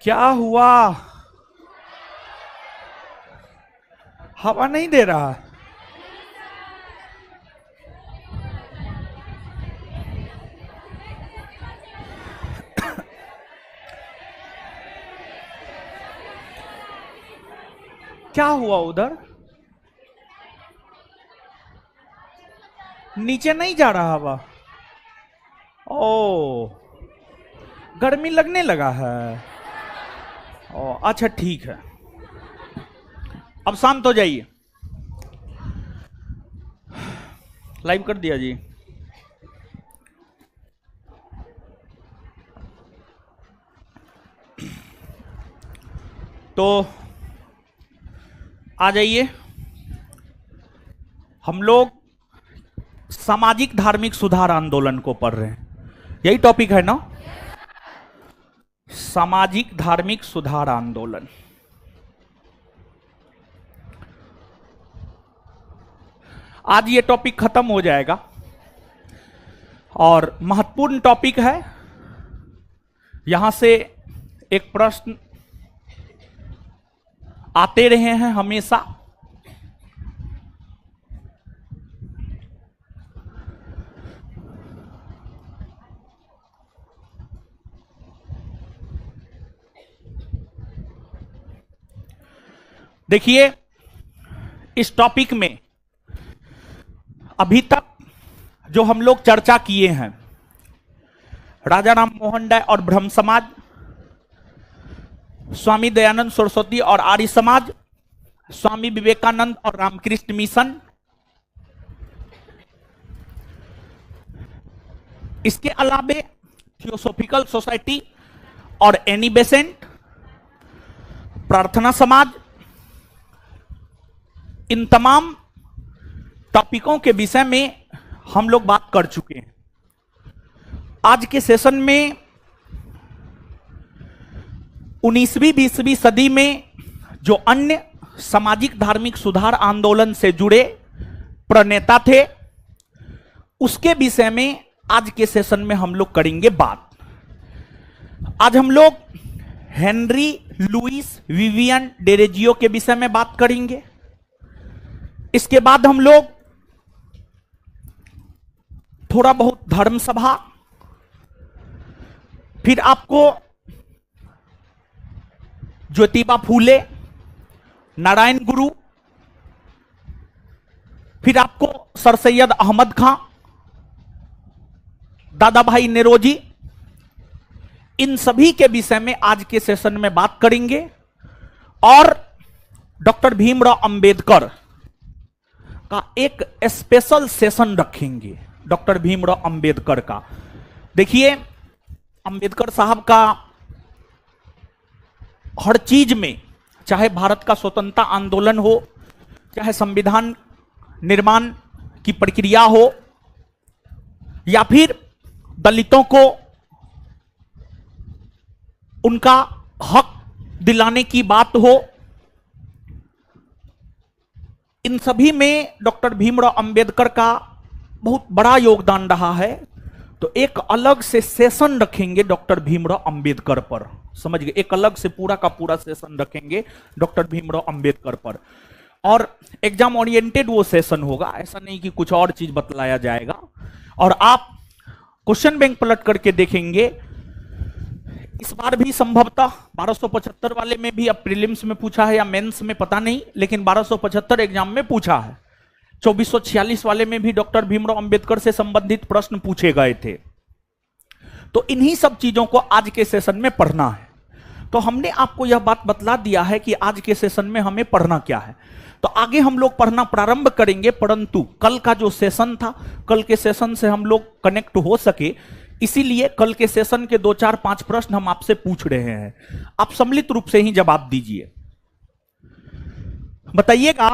क्या हुआ? हवा नहीं दे रहा। क्या हुआ उधर? नीचे नहीं जा रहा हवा? ओ, गर्मी लगने लगा है। ओ अच्छा ठीक है, अब शांत हो जाइए। लाइव कर दिया जी। तो आ जाइए, हम लोग सामाजिक धार्मिक सुधार आंदोलन को पढ़ रहे हैं। यही टॉपिक है ना, सामाजिक धार्मिक सुधार आंदोलन। आज ये टॉपिक खत्म हो जाएगा और महत्वपूर्ण टॉपिक है। यहां से एक प्रश्न आते रहे हैं हमेशा। देखिए, इस टॉपिक में अभी तक जो हम लोग चर्चा किए हैं, राजा राम मोहन राय और ब्रह्म समाज, स्वामी दयानंद सरस्वती और आर्य समाज, स्वामी विवेकानंद और रामकृष्ण मिशन, इसके अलावे थियोसॉफिकल सोसाइटी और एनी बेसेंट, प्रार्थना समाज, इन तमाम टॉपिकों के विषय में हम लोग बात कर चुके हैं। आज के सेशन में 19वीं 20वीं सदी में जो अन्य सामाजिक धार्मिक सुधार आंदोलन से जुड़े प्रणेता थे, उसके विषय में आज के सेशन में हम लोग करेंगे बात। आज हम लोग हेनरी लुइस विवियन डेरेजियो के विषय में बात करेंगे। इसके बाद हम लोग थोड़ा बहुत धर्म सभा, फिर आपको ज्योतिबा फूले, नारायण गुरु, फिर आपको सर सैयद अहमद खां, दादा भाई नेरोजी, इन सभी के विषय में आज के सेशन में बात करेंगे। और डॉक्टर भीमराव अंबेडकर का एक स्पेशल सेशन रखेंगे, डॉक्टर भीमराव अंबेडकर का। देखिए, अंबेडकर साहब का हर चीज में, चाहे भारत का स्वतंत्रता आंदोलन हो, चाहे संविधान निर्माण की प्रक्रिया हो, या फिर दलितों को उनका हक दिलाने की बात हो, इन सभी में डॉक्टर भीमराव अंबेडकर का बहुत बड़ा योगदान रहा है। तो एक अलग से सेशन रखेंगे डॉक्टर भीमराव अंबेडकर पर, समझ गए? एक अलग से पूरा का पूरा सेशन रखेंगे डॉक्टर भीमराव अंबेडकर पर। और एग्जाम ओरिएंटेड वो सेशन होगा, ऐसा नहीं कि कुछ और चीज बतलाया जाएगा। और आप क्वेश्चन बैंक पलट करके देखेंगे, इस बार भी संभवतः 1275 वाले में भी, अब प्रीलिम्स में पूछा है या मेंस में पता नहीं, लेकिन 1275 एग्जाम में पूछा है। 2446 वाले में भी डॉक्टर भीमराव अंबेडकर से संबंधित प्रश्न पूछे गए थे। तो इन्हीं सब चीजों को आज के सेशन में पढ़ना है। तो हमने आपको यह बात बतला दिया है कि आज के सेशन में हमें पढ़ना क्या है। तो आगे हम लोग पढ़ना प्रारंभ करेंगे, परंतु कल का जो सेशन था, कल के सेशन से हम लोग कनेक्ट हो सके, इसीलिए कल के सेशन के 2 4 5 प्रश्न हम आपसे पूछ रहे हैं। आप सम्मिलित रूप से ही जवाब दीजिए। बताइएगा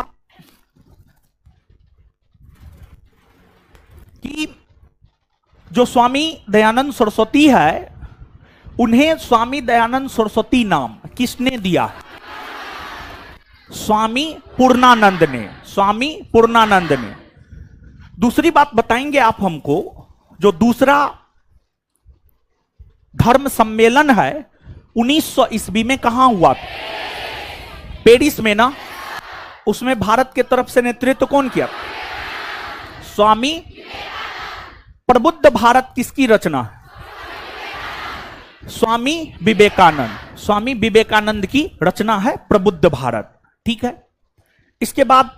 कि जो स्वामी दयानंद सरस्वती है, उन्हें स्वामी दयानंद सरस्वती नाम किसने दिया? स्वामी पूर्णानंद ने, स्वामी पूर्णानंद ने। दूसरी बात बताएंगे आप हमको, जो दूसरा धर्म सम्मेलन है 1900 ईस्वी में कहां हुआ था? पेरिस में ना। उसमें भारत के तरफ से नेतृत्व कौन किया? स्वामी प्रबुद्ध भारत किसकी रचना है? स्वामी विवेकानंद। स्वामी विवेकानंद की रचना है प्रबुद्ध भारत। ठीक है। इसके बाद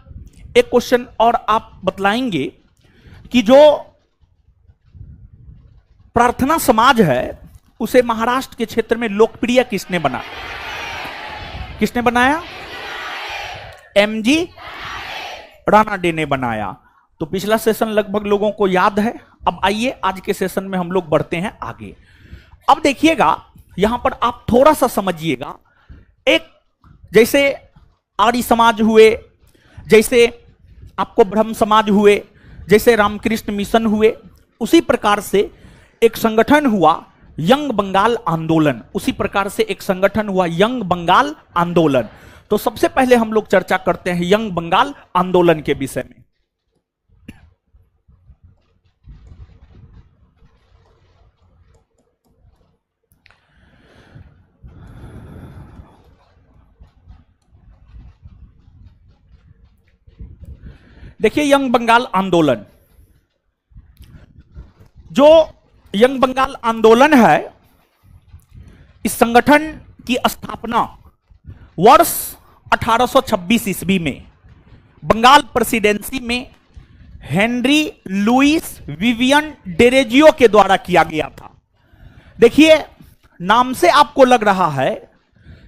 एक क्वेश्चन और आप बतलाएंगे कि जो प्रार्थना समाज है उसे महाराष्ट्र के क्षेत्र में लोकप्रिय किसने बनाया? किसने बनाया? एमजी रानाडे ने बनाया। तो पिछला सेशन लगभग लोगों को याद है। अब आइए आज के सेशन में हम लोग बढ़ते हैं आगे। अब देखिएगा यहां पर आप थोड़ा सा समझिएगा। एक जैसे आर्य समाज हुए, जैसे आपको ब्रह्म समाज हुए, जैसे रामकृष्ण मिशन हुए, उसी प्रकार से एक संगठन हुआ यंग बंगाल आंदोलन। उसी प्रकार से एक संगठन हुआ यंग बंगाल आंदोलन। तो सबसे पहले हम लोग चर्चा करते हैं यंग बंगाल आंदोलन के विषय में। देखिए यंग बंगाल आंदोलन, जो यंग बंगाल आंदोलन है, इस संगठन की स्थापना वर्ष 1826 ईस्वी में बंगाल प्रेसिडेंसी में हेनरी लुइस विवियन डेरेजियो के द्वारा किया गया था। देखिए नाम से आपको लग रहा है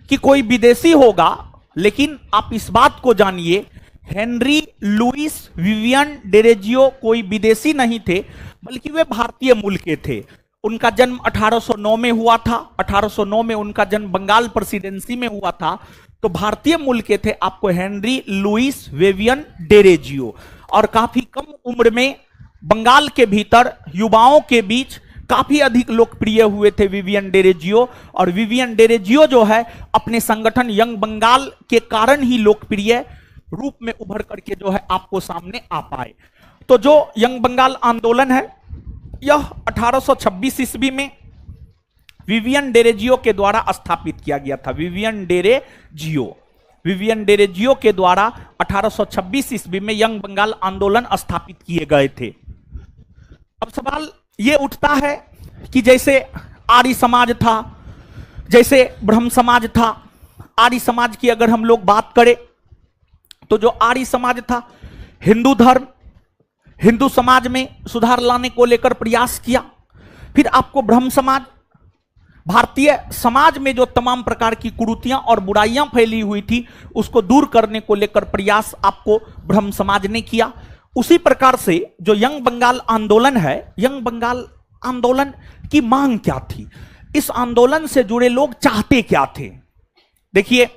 कि कोई विदेशी होगा, लेकिन आप इस बात को जानिए हेनरी लुइस विवियन डेरेजियो कोई विदेशी नहीं थे, बल्कि वे भारतीय मूल के थे। उनका जन्म 1809 में हुआ था। 1809 में उनका जन्म बंगाल प्रेसिडेंसी में हुआ था। तो भारतीय मूल के थे आपको हेनरी लुइस विवियन डेरेजियो। और काफी कम उम्र में बंगाल के भीतर युवाओं के बीच काफी अधिक लोकप्रिय हुए थे विवियन डेरेजियो। और विवियन डेरेजियो जो है अपने संगठन यंग बंगाल के कारण ही लोकप्रिय रूप में उभर करके जो है आपको सामने आ पाए। तो जो यंग बंगाल आंदोलन है यह 1826 ईस्वी में विवियन डेरेजियो के द्वारा स्थापित किया गया था। विवियन डेरेजियो के द्वारा 1826 ईस्वी में यंग बंगाल आंदोलन स्थापित किए गए थे। अब सवाल यह उठता है कि जैसे आर्य समाज था, जैसे ब्रह्म समाज था, आर्य समाज की अगर हम लोग बात करें तो जो आर्य समाज था हिंदू धर्म, हिंदू समाज में सुधार लाने को लेकर प्रयास किया। फिर आपको ब्रह्म समाज, भारतीय समाज में जो तमाम प्रकार की कुरीतियां और बुराइयां फैली हुई थी उसको दूर करने को लेकर प्रयास आपको ब्रह्म समाज ने किया। उसी प्रकार से जो यंग बंगाल आंदोलन है, यंग बंगाल आंदोलन की मांग क्या थी, इस आंदोलन से जुड़े लोग चाहते क्या थे? देखिए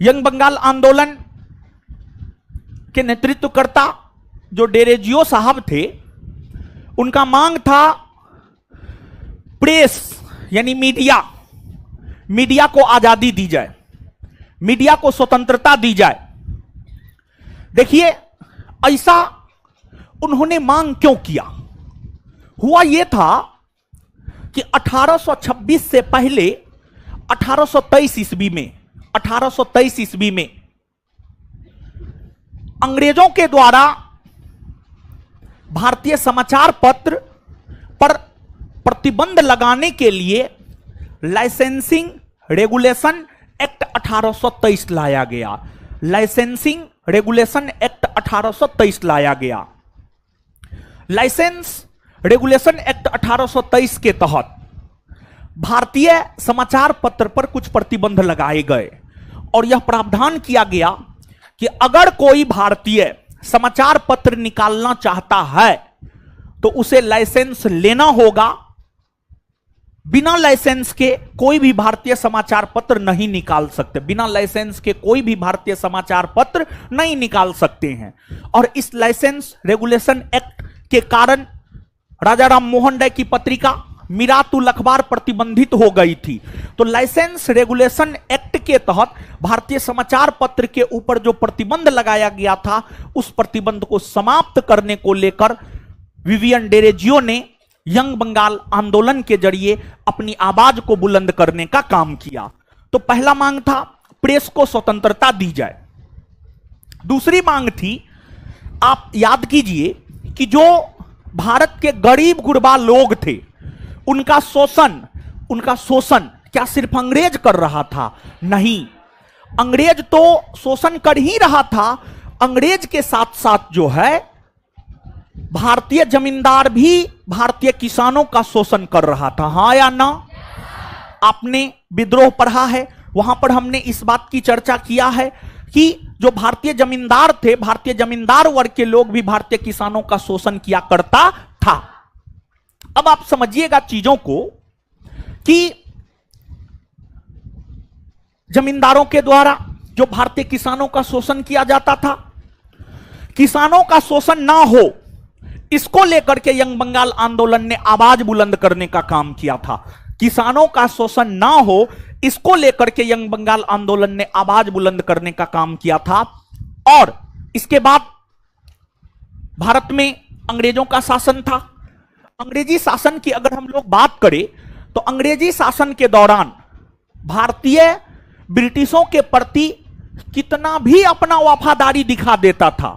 यंग बंगाल आंदोलन के नेतृत्वकर्ता जो डेरेजियो साहब थे, उनका मांग था प्रेस यानी मीडिया को आजादी दी जाए, मीडिया को स्वतंत्रता दी जाए। देखिए ऐसा उन्होंने मांग क्यों किया? हुआ यह था कि 1826 से पहले 1823 ईस्वी में अंग्रेजों के द्वारा भारतीय समाचार पत्र पर प्रतिबंध लगाने के लिए लाइसेंसिंग रेगुलेशन एक्ट 1823 लाया गया। लाइसेंसिंग रेगुलेशन एक्ट 1823 लाया गया। लाइसेंस रेगुलेशन एक्ट 1823 के तहत भारतीय समाचार पत्र पर कुछ प्रतिबंध लगाए गए और यह प्रावधान किया गया कि अगर कोई भारतीय समाचार पत्र निकालना चाहता है तो उसे लाइसेंस लेना होगा। बिना लाइसेंस के कोई भी भारतीय समाचार पत्र नहीं निकाल सकते, बिना लाइसेंस के कोई भी भारतीय समाचार पत्र नहीं निकाल सकते हैं। और इस लाइसेंस रेगुलेशन एक्ट के कारण राजा राम मोहन राय की पत्रिका मिरातुल अखबार प्रतिबंधित हो गई थी। तो लाइसेंस रेगुलेशन एक्ट के तहत भारतीय समाचार पत्र के ऊपर जो प्रतिबंध लगाया गया था उस प्रतिबंध को समाप्त करने को लेकर विवियन डेरेजियो ने यंग बंगाल आंदोलन के जरिए अपनी आवाज को बुलंद करने का काम किया। तो पहला मांग था प्रेस को स्वतंत्रता दी जाए। दूसरी मांग थी, आप याद कीजिए कि जो भारत के गरीब गुरबा लोग थे उनका शोषण क्या सिर्फ अंग्रेज कर रहा था? नहीं, अंग्रेज तो शोषण कर ही रहा था, अंग्रेज के साथ साथ जो है भारतीय जमींदार भी भारतीय किसानों का शोषण कर रहा था। हां या ना? आपने विद्रोह पढ़ा है, वहां पर हमने इस बात की चर्चा किया है कि जो भारतीय जमींदार थे, भारतीय जमींदार वर्ग के लोग भी भारतीय किसानों का शोषण किया करता था। अब आप समझिएगा चीजों को कि जमींदारों के द्वारा जो भारतीय किसानों का शोषण किया जाता था, किसानों का शोषण ना हो इसको लेकर के यंग बंगाल आंदोलन ने आवाज बुलंद करने का काम किया था। किसानों का शोषण ना हो इसको लेकर के यंग बंगाल आंदोलन ने आवाज बुलंद करने का काम किया था। और इसके बाद भारत में अंग्रेजों का शासन था। अंग्रेजी शासन की अगर हम लोग बात करें तो अंग्रेजी शासन के दौरान भारतीय ब्रिटिशों के प्रति कितना भी अपना वफादारी दिखा देता था,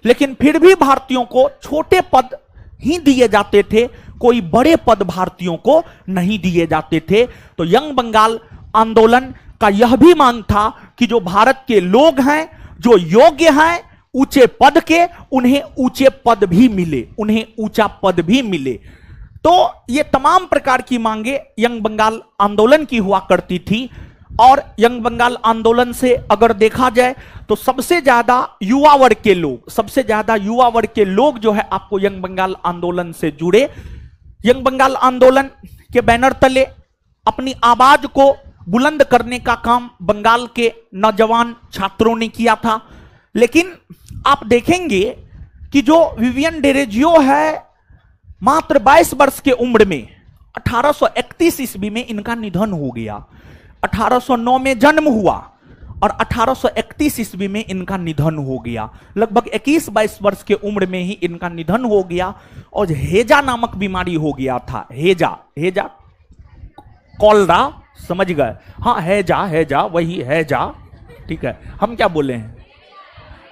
लेकिन फिर भी भारतीयों को छोटे पद ही दिए जाते थे, कोई बड़े पद भारतीयों को नहीं दिए जाते थे। तो यंग बंगाल आंदोलन का यह भी मांग था कि जो भारत के लोग हैं, जो योग्य हैं ऊंचे पद के, उन्हें ऊंचे पद भी मिले, उन्हें ऊंचा पद भी मिले। तो ये तमाम प्रकार की मांगे यंग बंगाल आंदोलन की हुआ करती थी। और यंग बंगाल आंदोलन से अगर देखा जाए तो सबसे ज्यादा युवा वर्ग के लोग जो है आपको यंग बंगाल आंदोलन से जुड़े। यंग बंगाल आंदोलन के बैनर तले अपनी आवाज को बुलंद करने का काम बंगाल के नौजवान छात्रों ने किया था। लेकिन आप देखेंगे कि जो विवियन डेरेजियो है, मात्र 22 वर्ष के उम्र में 1831 ईस्वी में इनका निधन हो गया। 1809 में जन्म हुआ और 1831 ईस्वी में इनका निधन हो गया। लगभग 21-22 वर्ष के उम्र में ही इनका निधन हो गया और हेजा नामक बीमारी हो गया था। हेजा कॉलरा, समझ गए? हाँ, हेजा वही हेजा, ठीक है। हम क्या बोले हैं?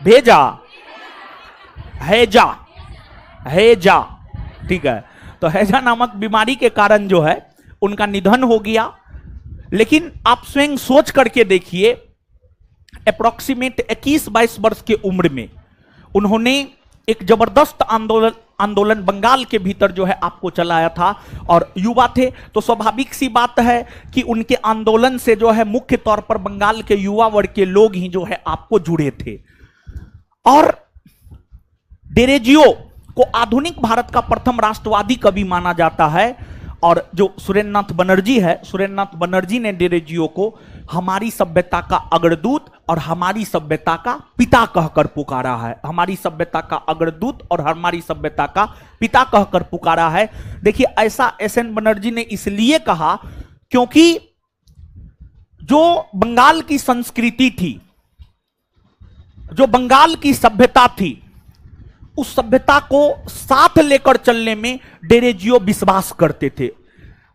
भेजा, हेजा, ठीक है। तो हेजा नामक बीमारी के कारण जो है उनका निधन हो गया। लेकिन आप स्वयं सोच करके देखिए, अप्रोक्सीमेट 21-22 वर्ष के उम्र में उन्होंने एक जबरदस्त आंदोलन बंगाल के भीतर जो है आपको चलाया था और युवा थे। तो स्वाभाविक सी बात है कि उनके आंदोलन से जो है मुख्य तौर पर बंगाल के युवा वर्ग के लोग ही जो है आपको जुड़े थे। और डेरेजियो को आधुनिक भारत का प्रथम राष्ट्रवादी कवि माना जाता है। और जो सुरेंद्रनाथ बनर्जी है, सुरेंद्रनाथ बनर्जी ने डेरेजियो को हमारी सभ्यता का अग्रदूत और हमारी सभ्यता का पिता कहकर पुकारा है। हमारी सभ्यता का अग्रदूत और हमारी सभ्यता का पिता कहकर पुकारा है। देखिए, ऐसा एसएन बनर्जी ने इसलिए कहा क्योंकि जो बंगाल की संस्कृति थी, जो बंगाल की सभ्यता थी, उस सभ्यता को साथ लेकर चलने में डेरेजियो विश्वास करते थे।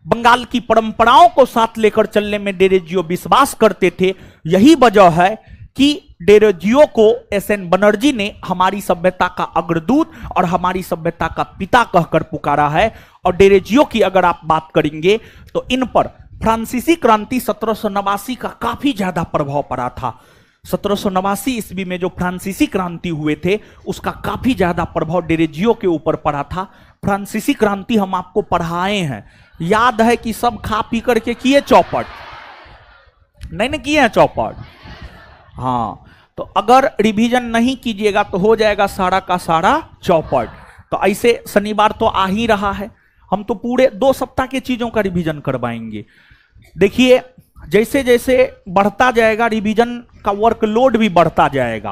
बंगाल की परंपराओं को साथ लेकर चलने में डेरेजियो विश्वास करते थे। यही वजह है कि डेरेजियो को एसएन बनर्जी ने हमारी सभ्यता का अग्रदूत और हमारी सभ्यता का पिता कहकर पुकारा है। और डेरेजियो की अगर आप बात करेंगे तो इन पर फ्रांसीसी क्रांति 1789 का काफी ज्यादा प्रभाव पड़ा था। 1789 ईस्वी में जो फ्रांसीसी क्रांति हुए थे उसका काफी ज्यादा प्रभाव डेरेजियो के ऊपर पड़ा था। फ्रांसीसी क्रांति हम आपको पढ़ाए हैं, याद है कि सब खा पी करके किए चौपट, नहीं किए हैं चौपट? हाँ, तो अगर रिवीजन नहीं कीजिएगा तो हो जाएगा सारा का सारा चौपट। तो ऐसे शनिवार तो आ ही रहा है, हम तो पूरे 2 सप्ताह के चीजों का रिवीजन करवाएंगे। देखिए, जैसे जैसे बढ़ता जाएगा रिवीजन का वर्कलोड भी बढ़ता जाएगा।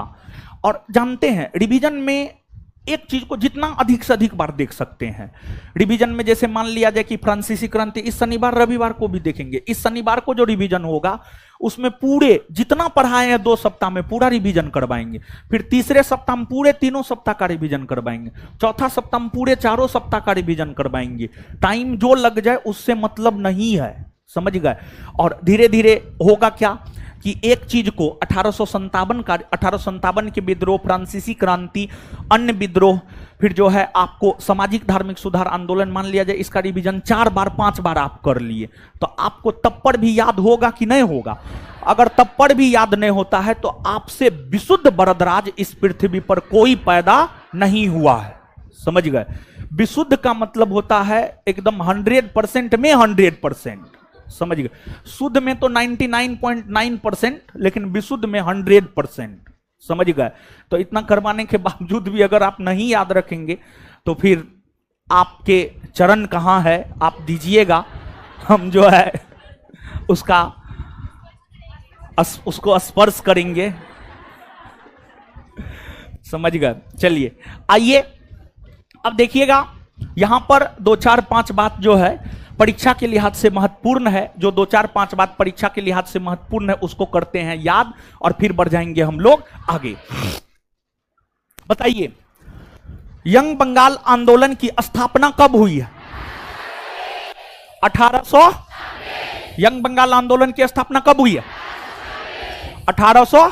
और जानते हैं रिवीजन में एक चीज को जितना अधिक से अधिक बार देख सकते हैं। रिवीजन में जैसे मान लिया जाए कि फ्रांसीसी क्रांति इस शनिवार रविवार को भी देखेंगे। इस शनिवार को जो रिवीजन होगा उसमें पूरे जितना पढ़ाए हैं 2 सप्ताह में पूरा रिवीजन करवाएंगे, फिर तीसरे सप्ताह में पूरे 3 सप्ताह का रिवीजन करवाएंगे, चौथा सप्ताह में पूरे 4 सप्ताह का रिवीजन करवाएंगे। टाइम जो लग जाए उससे मतलब नहीं है, समझ गए। और धीरे धीरे होगा क्या कि एक चीज को 1857 के विद्रोह, फ्रांसीसी क्रांति, अन्य विद्रोह, फिर जो है आपको सामाजिक धार्मिक सुधार आंदोलन मान लिया जाए, इसका रिवीजन 4 बार 5 बार आप कर लिए तो आपको तब पर भी याद होगा कि नहीं होगा? अगर तब पर भी याद नहीं होता है तो आपसे विशुद्ध वरदराज इस पृथ्वी पर कोई पैदा नहीं हुआ है, समझ गए। विशुद्ध का मतलब होता है एकदम 100% में 100%, समझ गए। शुद्ध में तो 99.9%, लेकिन विशुद्ध में 100%, समझ गए। तो इतना करवाने के बावजूद भी अगर आप नहीं याद रखेंगे तो फिर आपके चरण कहां है आप दीजिएगा, हम जो है उसको स्पर्श करेंगे, समझ गए। चलिए आइए अब देखिएगा, यहां पर 2 4 5 बात जो है परीक्षा के लिहाज से महत्वपूर्ण है, जो 2 4 5 बात परीक्षा के लिहाज से महत्वपूर्ण है उसको करते हैं याद और फिर बढ़ जाएंगे हम लोग आगे। बताइए, यंग बंगाल आंदोलन की स्थापना कब हुई है? 1800। यंग बंगाल आंदोलन की स्थापना कब हुई है? 1800।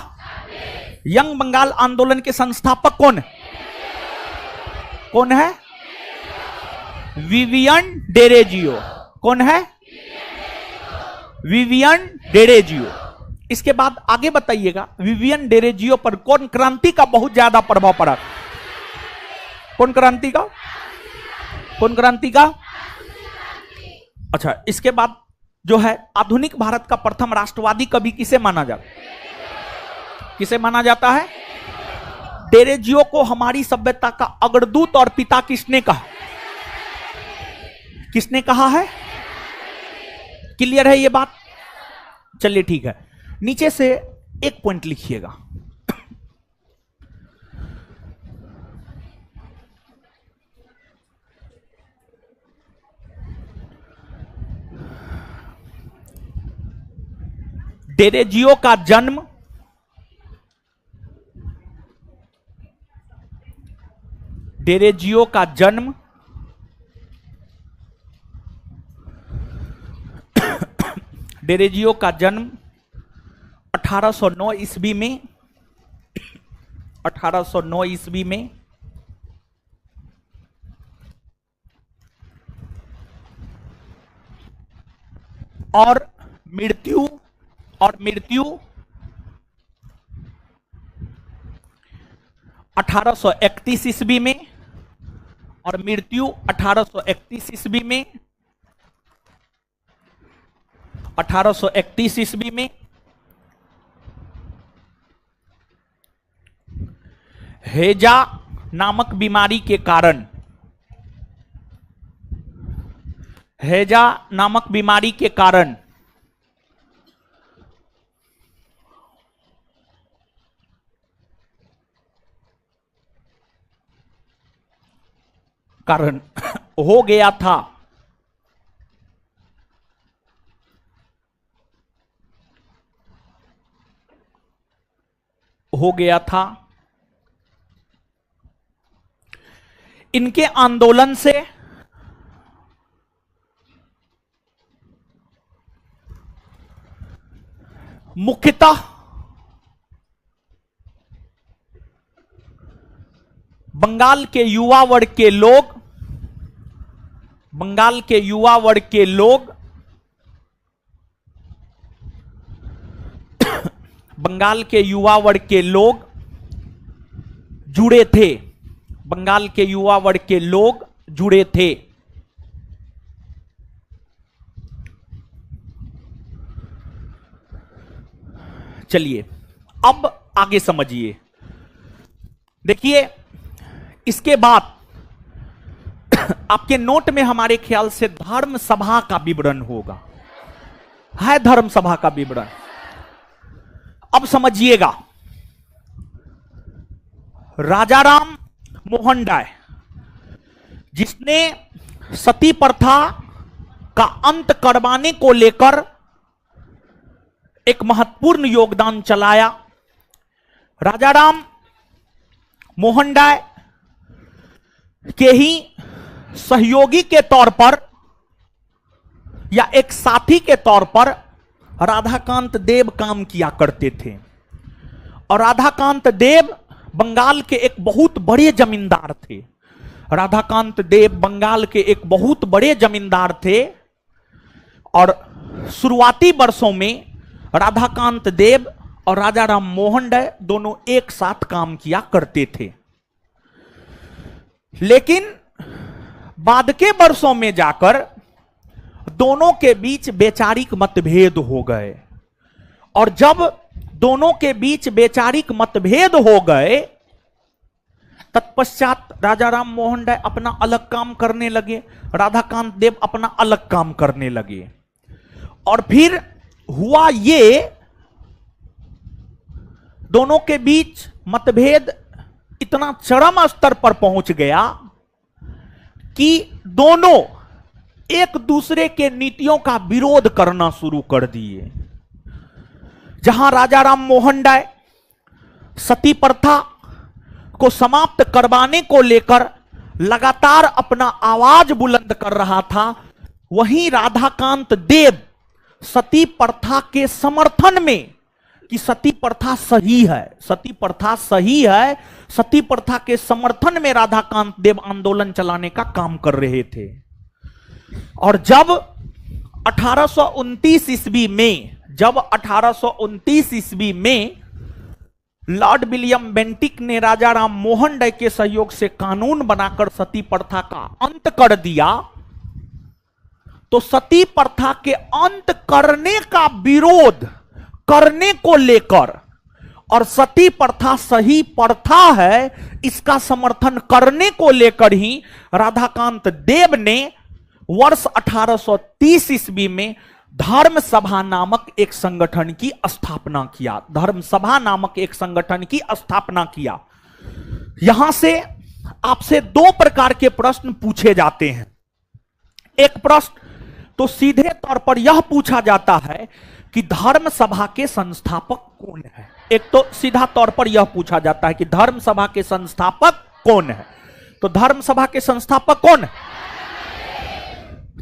यंग बंगाल आंदोलन के संस्थापक कौन है? कौन है? विवियन डेरेजियो। कौन है? विवियन डेरेजियो। इसके बाद आगे बताइएगा, विवियन डेरेजियो पर कौन क्रांति का बहुत ज्यादा प्रभाव पड़ा? कौन क्रांति का? कौन क्रांति का? अच्छा, इसके बाद जो है आधुनिक भारत का प्रथम राष्ट्रवादी कवि किसे माना जाता? किसे माना जाता है? डेरेजियो को हमारी सभ्यता का अग्रदूत और पिता किसने कहा? किसने कहा है? क्लियर है ये बात? चलिए ठीक है, नीचे से एक पॉइंट लिखिएगा। डेरेजियो का जन्म डेरेजियो का जन्म डेरेजियो का जन्म 1809 ईस्वी में 1809 ईस्वी में और मृत्यु 1831 ईस्वी में, और मृत्यु 1831 ईस्वी में, 1831 ईस्वी में हैजा नामक बीमारी के कारण, हैजा नामक बीमारी के कारण हो गया था। हो गया था। इनके आंदोलन से मुख्यतः बंगाल के युवा वर्ग के लोग बंगाल के युवा वर्ग के लोग बंगाल के युवा वर्ग के लोग जुड़े थे। बंगाल के युवा वर्ग के लोग जुड़े थे। चलिए अब आगे समझिए। देखिए इसके बाद आपके नोट में हमारे ख्याल से धर्म सभा का विवरण होगा, है धर्म सभा का विवरण। अब समझिएगा, राजाराम मोहन राय जिसने सती प्रथा का अंत करवाने को लेकर एक महत्वपूर्ण योगदान चलाया। राजाराम मोहन राय के ही सहयोगी के तौर पर या एक साथी के तौर पर राधाकांत देव काम किया करते थे। और राधाकांत देव बंगाल के एक बहुत बड़े जमींदार थे। राधाकांत देव बंगाल के एक बहुत बड़े जमींदार थे और शुरुआती वर्षों में राधाकांत देव और राजाराम मोहन राय दोनों एक साथ काम किया करते थे। लेकिन बाद के वर्षों में जाकर दोनों के बीच वैचारिक मतभेद हो गए। और जब दोनों के बीच वैचारिक मतभेद हो गए, तत्पश्चात राजाराम मोहन राय अपना अलग काम करने लगे, राधाकांत देव अपना अलग काम करने लगे। और फिर हुआ ये, दोनों के बीच मतभेद इतना चरम स्तर पर पहुंच गया कि दोनों एक दूसरे के नीतियों का विरोध करना शुरू कर दिए। जहां राजाराम मोहन राय सती प्रथा को समाप्त करवाने को लेकर लगातार अपना आवाज बुलंद कर रहा था, वहीं राधाकांत देव सती प्रथा के समर्थन में कि सती प्रथा सही है, सती प्रथा सही है, सती प्रथा के समर्थन में राधाकांत देव आंदोलन चलाने का काम कर रहे थे। और जब 1829 ईस्वी में लॉर्ड विलियम बेंटिक ने राजाराम मोहन राय के सहयोग से कानून बनाकर सती प्रथा का अंत कर दिया, तो सती प्रथा के अंत करने का विरोध करने को लेकर और सती प्रथा सही प्रथा है इसका समर्थन करने को लेकर ही राधाकांत देव ने वर्ष 1830 ईस्वी में धर्म सभा नामक एक संगठन की स्थापना किया। धर्म सभा नामक एक संगठन की स्थापना किया। यहां से आपसे दो प्रकार के प्रश्न पूछे जाते हैं। एक प्रश्न तो सीधे तौर पर यह पूछा जाता है कि धर्म सभा के संस्थापक कौन है। एक तो सीधा तौर पर यह पूछा जाता है कि धर्म सभा के संस्थापक कौन है। तो धर्म सभा के संस्थापक कौन है?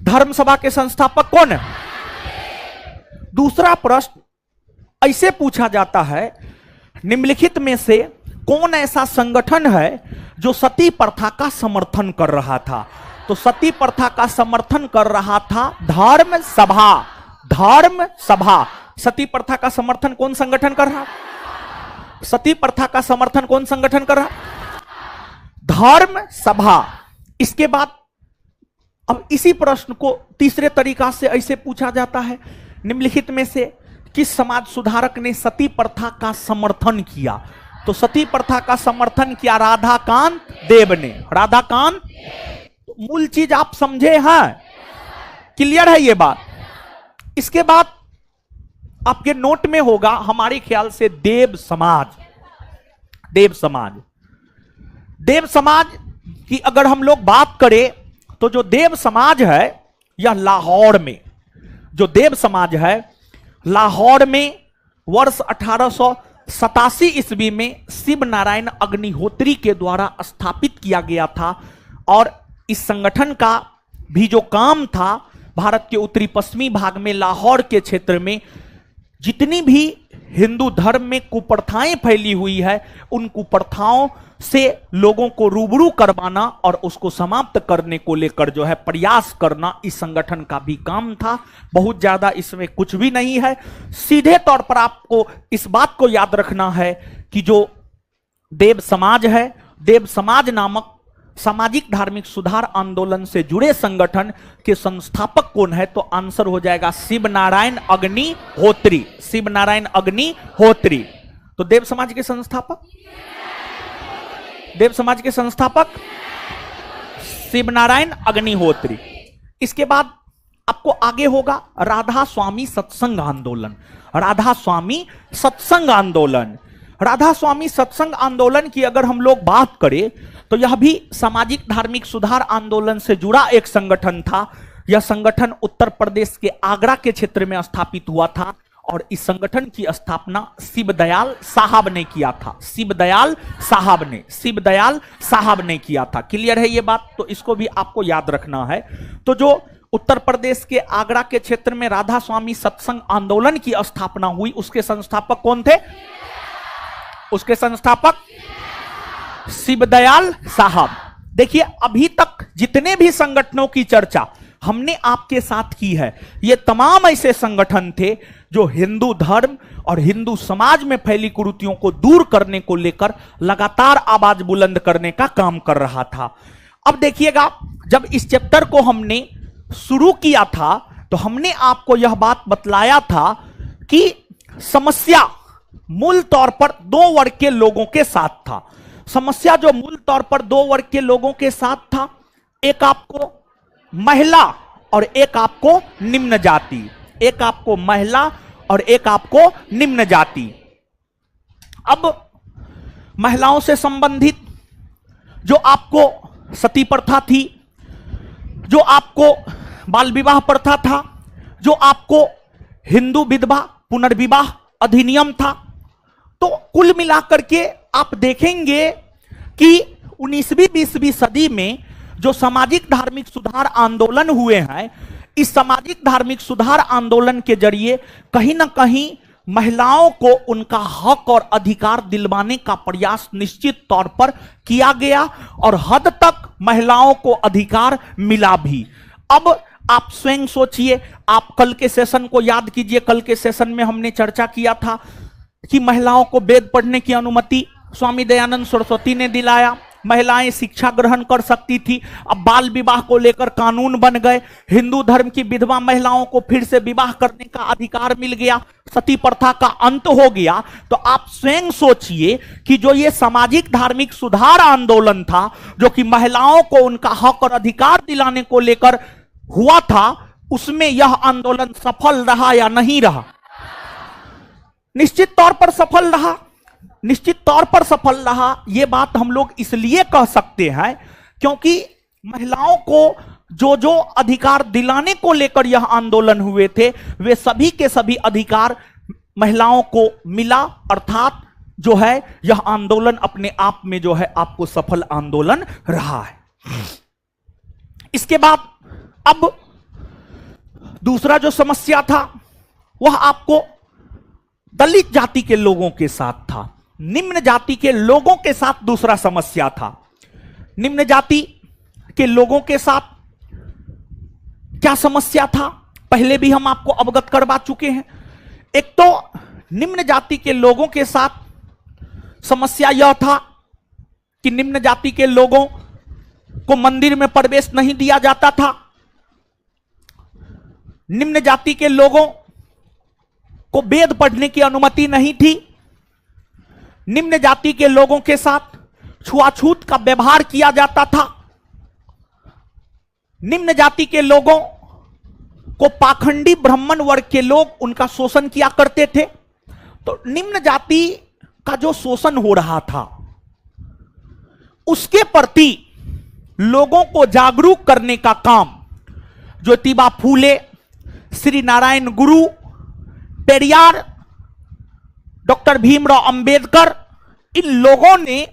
धर्म सभा के संस्थापक कौन है? दूसरा प्रश्न ऐसे पूछा जाता है, निम्नलिखित में से कौन ऐसा संगठन है जो सती प्रथा का समर्थन कर रहा था? तो सती प्रथा का समर्थन कर रहा था धर्म सभा। धर्म सभा। सती प्रथा का समर्थन कौन संगठन कर रहा? सती प्रथा का समर्थन कौन संगठन कर रहा? धर्म सभा। इसके बाद अब इसी प्रश्न को तीसरे तरीका से ऐसे पूछा जाता है, निम्नलिखित में से किस समाज सुधारक ने सती प्रथा का समर्थन किया? तो सती प्रथा का समर्थन किया राधाकांत देव ने। राधाकांत, मूल चीज आप समझे हैं? क्लियर है ये बात? इसके बाद आपके नोट में होगा हमारे ख्याल से देव समाज। देव समाज, देव समाज की अगर हम लोग बात करें तो जो देव समाज है यह लाहौर में, जो देव समाज है लाहौर में वर्ष 1887 ईस्वी में शिव नारायण अग्निहोत्री के द्वारा स्थापित किया गया था। और इस संगठन का भी जो काम था, भारत के उत्तरी पश्चिमी भाग में लाहौर के क्षेत्र में जितनी भी हिंदू धर्म में कुप्रथाएं फैली हुई है, उन कुप्रथाओं से लोगों को रूबरू करवाना और उसको समाप्त करने को लेकर जो है प्रयास करना इस संगठन का भी काम था। बहुत ज्यादा इसमें कुछ भी नहीं है। सीधे तौर पर आपको इस बात को याद रखना है कि जो देव समाज है, देव समाज नामक सामाजिक धार्मिक सुधार आंदोलन से जुड़े संगठन के संस्थापक कौन है? तो आंसर हो जाएगा शिव नारायण अग्निहोत्री। शिव नारायण अग्निहोत्री। तो देव समाज के संस्थापक, देव समाज के संस्थापक शिव नारायण अग्निहोत्री। इसके बाद आपको आगे होगा राधा स्वामी सत्संग आंदोलन। राधा स्वामी सत्संग आंदोलन। राधा स्वामी सत्संग आंदोलन की अगर हम लोग बात करें तो यह भी सामाजिक धार्मिक सुधार आंदोलन से जुड़ा एक संगठन था। यह संगठन उत्तर प्रदेश के आगरा के क्षेत्र में स्थापित हुआ था और इस संगठन की स्थापना शिवदयाल साहब ने किया था। शिवदयाल साहब ने किया था। क्लियर है ये बात? तो इसको भी आपको याद रखना है। तो जो उत्तर प्रदेश के आगरा के क्षेत्र में राधा स्वामी सत्संग आंदोलन की स्थापना हुई, उसके संस्थापक कौन थे? उसके संस्थापक शिवदयाल साहब। देखिए, अभी तक जितने भी संगठनों की चर्चा हमने आपके साथ की है, ये तमाम ऐसे संगठन थे जो हिंदू धर्म और हिंदू समाज में फैली कुरीतियों को दूर करने को लेकर लगातार आवाज बुलंद करने का काम कर रहा था। अब देखिएगा, जब इस चैप्टर को हमने शुरू किया था तो हमने आपको यह बात बतलाया था कि समस्या मूल तौर पर दो वर्ग के लोगों के साथ था। समस्या जो मूल तौर पर दो वर्ग के लोगों के साथ था, एक आपको महिला और एक आपको निम्न जाति, एक आपको महिला और एक आपको निम्न जाति। अब महिलाओं से संबंधित जो आपको सती प्रथा थी, जो आपको बाल विवाह प्रथा था, जो आपको हिंदू विधवा पुनर्विवाह अधिनियम था, तो कुल मिलाकर के आप देखेंगे कि 19वीं 20वीं सदी में जो सामाजिक धार्मिक सुधार आंदोलन हुए हैं, इस सामाजिक धार्मिक सुधार आंदोलन के जरिए कहीं ना कहीं महिलाओं को उनका हक और अधिकार दिलवाने का प्रयास निश्चित तौर पर किया गया और हद तक महिलाओं को अधिकार मिला भी। अब आप स्वयं सोचिए, आप कल के सेशन को याद कीजिए। कल के सेशन में हमने चर्चा किया था कि महिलाओं को वेद पढ़ने की अनुमति स्वामी दयानंद सरस्वती ने दिलाया, महिलाएं शिक्षा ग्रहण कर सकती थी। अब बाल विवाह को लेकर कानून बन गए, हिंदू धर्म की विधवा महिलाओं को फिर से विवाह करने का अधिकार मिल गया, सती प्रथा का अंत हो गया। तो आप स्वयं सोचिए कि जो ये सामाजिक धार्मिक सुधार आंदोलन था, जो कि महिलाओं को उनका हक और अधिकार दिलाने को लेकर हुआ था, उसमें यह आंदोलन सफल रहा या नहीं रहा? निश्चित तौर पर सफल रहा, निश्चित तौर पर सफल रहा। यह बात हम लोग इसलिए कह सकते हैं क्योंकि महिलाओं को जो जो अधिकार दिलाने को लेकर यह आंदोलन हुए थे, वे सभी के सभी अधिकार महिलाओं को मिला। अर्थात जो है यह आंदोलन अपने आप में जो है आपको सफल आंदोलन रहा है। इसके बाद अब दूसरा जो समस्या था वह आपको दलित जाति के लोगों के साथ था। निम्न जाति के लोगों के साथ दूसरा समस्या था। निम्न जाति के लोगों के साथ क्या समस्या था, पहले भी हम आपको अवगत करवा चुके हैं। एक तो निम्न जाति के लोगों के साथ समस्या यह था कि निम्न जाति के लोगों को मंदिर में प्रवेश नहीं दिया जाता था। निम्न जाति के लोगों को वेद पढ़ने की अनुमति नहीं थी। निम्न जाति के लोगों के साथ छुआछूत का व्यवहार किया जाता था। निम्न जाति के लोगों को पाखंडी ब्राह्मण वर्ग के लोग उनका शोषण किया करते थे। तो निम्न जाति का जो शोषण हो रहा था, उसके प्रति लोगों को जागरूक करने का काम ज्योतिबा फूले, श्री नारायण गुरु, पेरियार, डॉक्टर भीमराव अंबेडकर, इन लोगों ने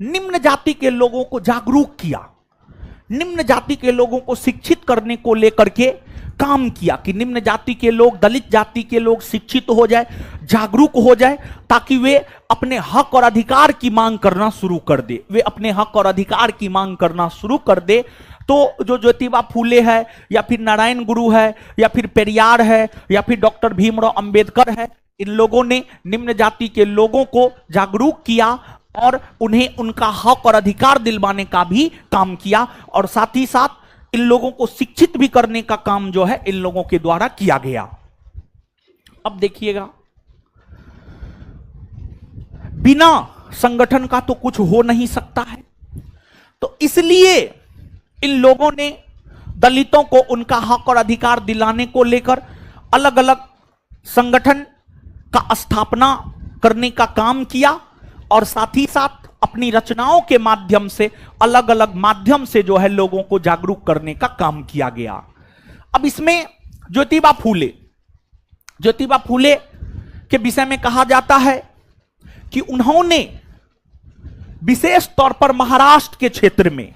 निम्न जाति के लोगों को जागरूक किया, निम्न जाति के लोगों को शिक्षित करने को लेकर के काम किया कि निम्न जाति के लोग, दलित जाति के लोग शिक्षित हो जाए, जागरूक हो जाए, ताकि वे अपने हक और अधिकार की मांग करना शुरू कर दे। वे अपने हक और अधिकार की मांग करना शुरू कर दे। तो जो ज्योतिबा फूले है, या फिर नारायण गुरु है, या फिर पेरियार है, या फिर डॉक्टर भीमराव अंबेडकर है, इन लोगों ने निम्न जाति के लोगों को जागरूक किया और उन्हें उनका हक और अधिकार दिलवाने का भी काम किया, और साथ ही साथ इन लोगों को शिक्षित भी करने का काम जो है इन लोगों के द्वारा किया गया। अब देखिएगा, बिना संगठन का तो कुछ हो नहीं सकता है। तो इसलिए इन लोगों ने दलितों को उनका हक और अधिकार दिलाने को लेकर अलग अलग संगठन का स्थापना करने का काम किया, और साथ ही साथ अपनी रचनाओं के माध्यम से, अलग अलग माध्यम से जो है लोगों को जागरूक करने का काम किया गया। अब इसमें ज्योतिबा फूले ज्योतिबा फूले के विषय में कहा जाता है कि उन्होंने विशेष तौर पर महाराष्ट्र के क्षेत्र में,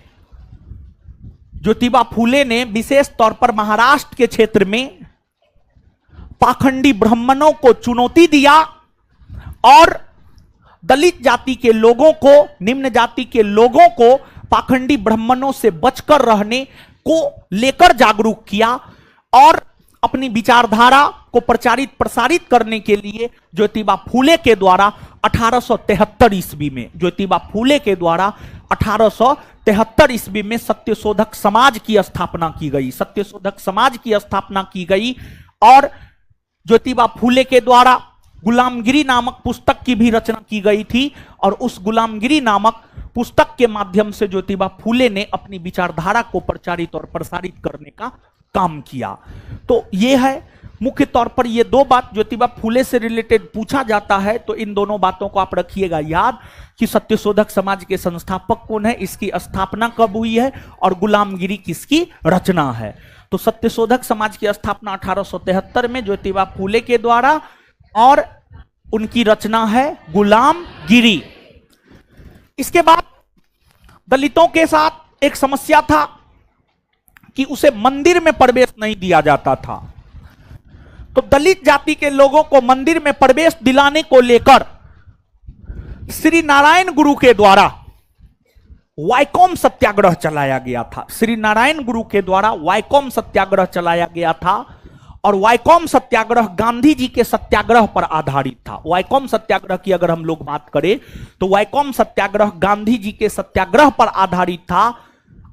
ज्योतिबा फूले ने विशेष तौर पर महाराष्ट्र के क्षेत्र में पाखंडी ब्राह्मणों को चुनौती दिया और दलित जाति के लोगों को, निम्न जाति के लोगों को पाखंडी ब्राह्मणों से बचकर रहने को लेकर जागरूक किया और अपनी विचारधारा को प्रसारित करने के लिए ज्योतिबा फूले के द्वारा 1873 ईस्वी में, ज्योतिबा फूले के द्वारा 1873 ईस्वी में सत्यशोधक समाज की स्थापना की गई। सत्यशोधक समाज की स्थापना की गई और ज्योतिबा फूले के द्वारा गुलामगिरी नामक पुस्तक की भी रचना की गई थी और उस गुलामगिरी नामक पुस्तक के माध्यम से ज्योतिबा फूले ने अपनी विचारधारा को प्रचारित और प्रसारित करने का काम किया। तो यह है मुख्य तौर पर ये दो बात ज्योतिबा फूले से रिलेटेड पूछा जाता है, तो इन दोनों बातों को आप रखिएगा याद कि सत्यशोधक समाज के संस्थापक कौन है, इसकी स्थापना कब हुई है और गुलामगिरी किसकी रचना है। तो सत्यशोधक समाज की स्थापना 1873 में ज्योतिबा फूले के द्वारा और उनकी रचना है गुलामगिरी। इसके बाद दलितों के साथ एक समस्या था कि उसे मंदिर में प्रवेश नहीं दिया जाता था। तो दलित जाति के लोगों को मंदिर में प्रवेश दिलाने को लेकर श्री नारायण गुरु के द्वारा वाइकोम सत्याग्रह चलाया गया था। श्री नारायण गुरु के द्वारा वाइकोम सत्याग्रह चलाया गया था और वाइकोम सत्याग्रह गांधी जी के सत्याग्रह पर आधारित था। वाइकोम सत्याग्रह की अगर हम लोग बात करें तो वाइकोम सत्याग्रह गांधी जी के सत्याग्रह पर आधारित था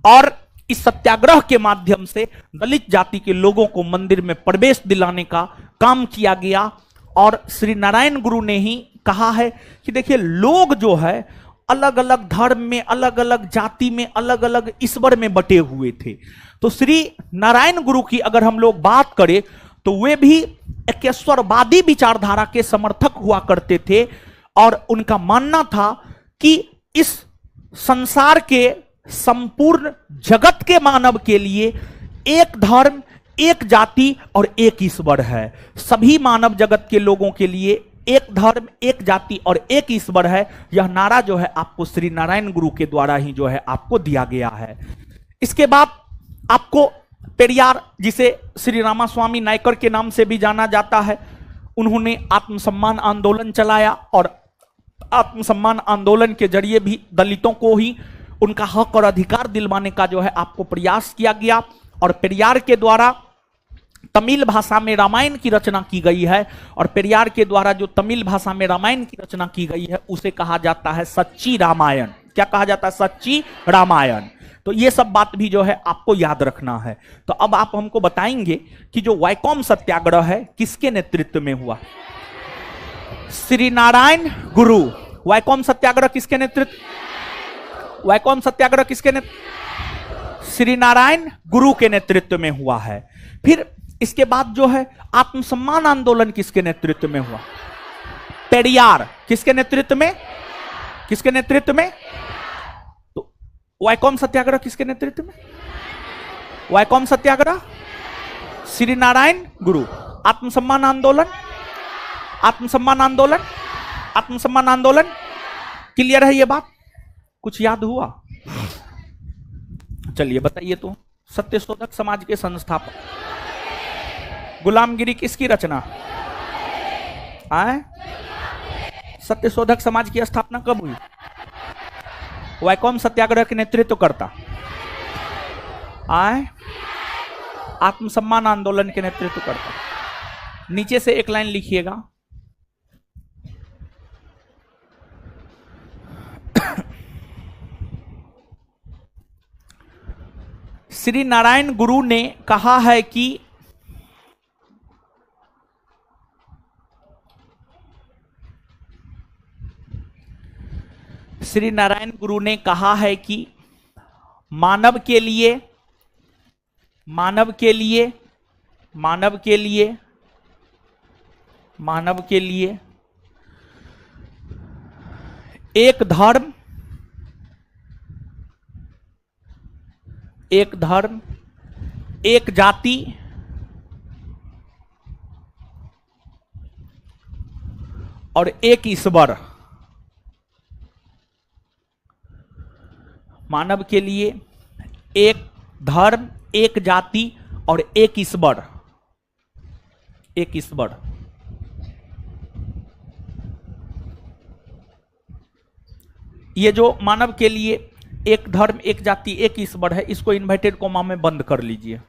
और इस सत्याग्रह के माध्यम से दलित जाति के लोगों को मंदिर में प्रवेश दिलाने का काम किया गया। और श्री नारायण गुरु ने ही कहा है कि देखिए, लोग जो है अलग अलग धर्म में, अलग अलग जाति में, अलग अलग ईश्वर में बटे हुए थे। तो श्री नारायण गुरु की अगर हम लोग बात करें तो वे भी एकेश्वरवादी विचारधारा के समर्थक हुआ करते थे और उनका मानना था कि इस संसार के संपूर्ण जगत के मानव के लिए एक धर्म, एक जाति और एक ईश्वर है। सभी मानव जगत के लोगों के लिए एक धर्म, एक जाति और एक ईश्वर है। यह नारा जो है आपको श्री नारायण गुरु के द्वारा ही जो है आपको दिया गया है। इसके बाद आपको पेरियार, जिसे श्री रामास्वामी नायकर के नाम से भी जाना जाता है, उन्होंने आत्मसम्मान आंदोलन चलाया और आत्मसम्मान आंदोलन के जरिए भी दलितों को ही उनका हक और अधिकार दिलवाने का जो है आपको प्रयास किया गया। और पेरियार के द्वारा तमिल भाषा में रामायण की रचना की गई है और पेरियार के द्वारा जो तमिल भाषा में रामायण की रचना की गई है उसे कहा जाता है सच्ची रामायण। क्या कहा जाता है? सच्ची रामायण। तो ये सब बात भी जो है आपको याद रखना है। तो अब आप हमको बताएंगे कि जो वाइकोम सत्याग्रह है किसके नेतृत्व में हुआ? श्री नारायण गुरु। वाइकोम सत्याग्रह किसके नेतृत्व? वाइकोम सत्याग्रह किसके नेतृत्व? श्री नारायण गुरु के नेतृत्व में हुआ है। फिर इसके बाद जो है आत्मसम्मान आंदोलन किसके नेतृत्व में हुआ? पेरियार। किसके नेतृत्व में? किसके नेतृत्व में? तो वाइकोम सत्याग्रह किसके नेतृत्व में? वाइकोम सत्याग्रह श्री नारायण गुरु। आत्मसम्मान आंदोलन, आत्मसम्मान आंदोलन, आत्मसम्मान आंदोलन। क्लियर है ये बात? कुछ याद हुआ? चलिए बताइए तो। सत्यशोधक समाज के संस्थापक। गुलामगिरी किसकी रचना? आए? सत्यशोधक समाज की स्थापना कब हुई? वाइकोम सत्याग्रह के नेतृत्व करता आए? आत्मसम्मान आंदोलन के नेतृत्व करता। नीचे से एक लाइन लिखिएगा। श्री नारायण गुरु ने कहा है कि श्री नारायण गुरु ने कहा है कि मानव के लिए, मानव के लिए, मानव के लिए, मानव के लिए एक धर्म, एक धर्म, एक जाति और एक ईश्वर। मानव के लिए एक धर्म, एक जाति और एक ईश्वर। एक ईश्वर। ये जो मानव के लिए एक धर्म, एक जाति, एक ईश्वर है, इसको इन्वर्टेड कोमा में बंद कर लीजिए।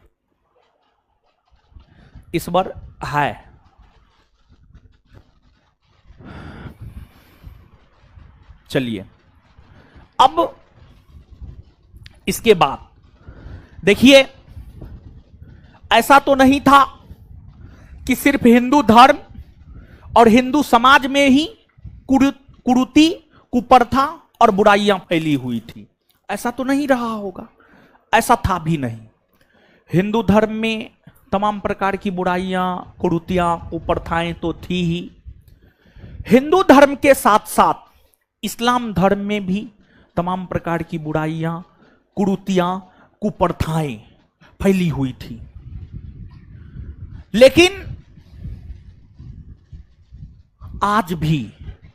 ईश्वर है। चलिए, अब इसके बाद देखिए, ऐसा तो नहीं था कि सिर्फ हिंदू धर्म और हिंदू समाज में ही कुरीति, कुप्रथा और बुराइयां फैली हुई थी। ऐसा तो नहीं रहा होगा, ऐसा था भी नहीं। हिंदू धर्म में तमाम प्रकार की बुराइयां, कुरीतियां, कुप्रथाएं तो थी ही। हिंदू धर्म के साथ साथ इस्लाम धर्म में भी तमाम प्रकार की बुराइयां, कुरीतियां, कुप्रथाएं फैली हुई थी। लेकिन आज भी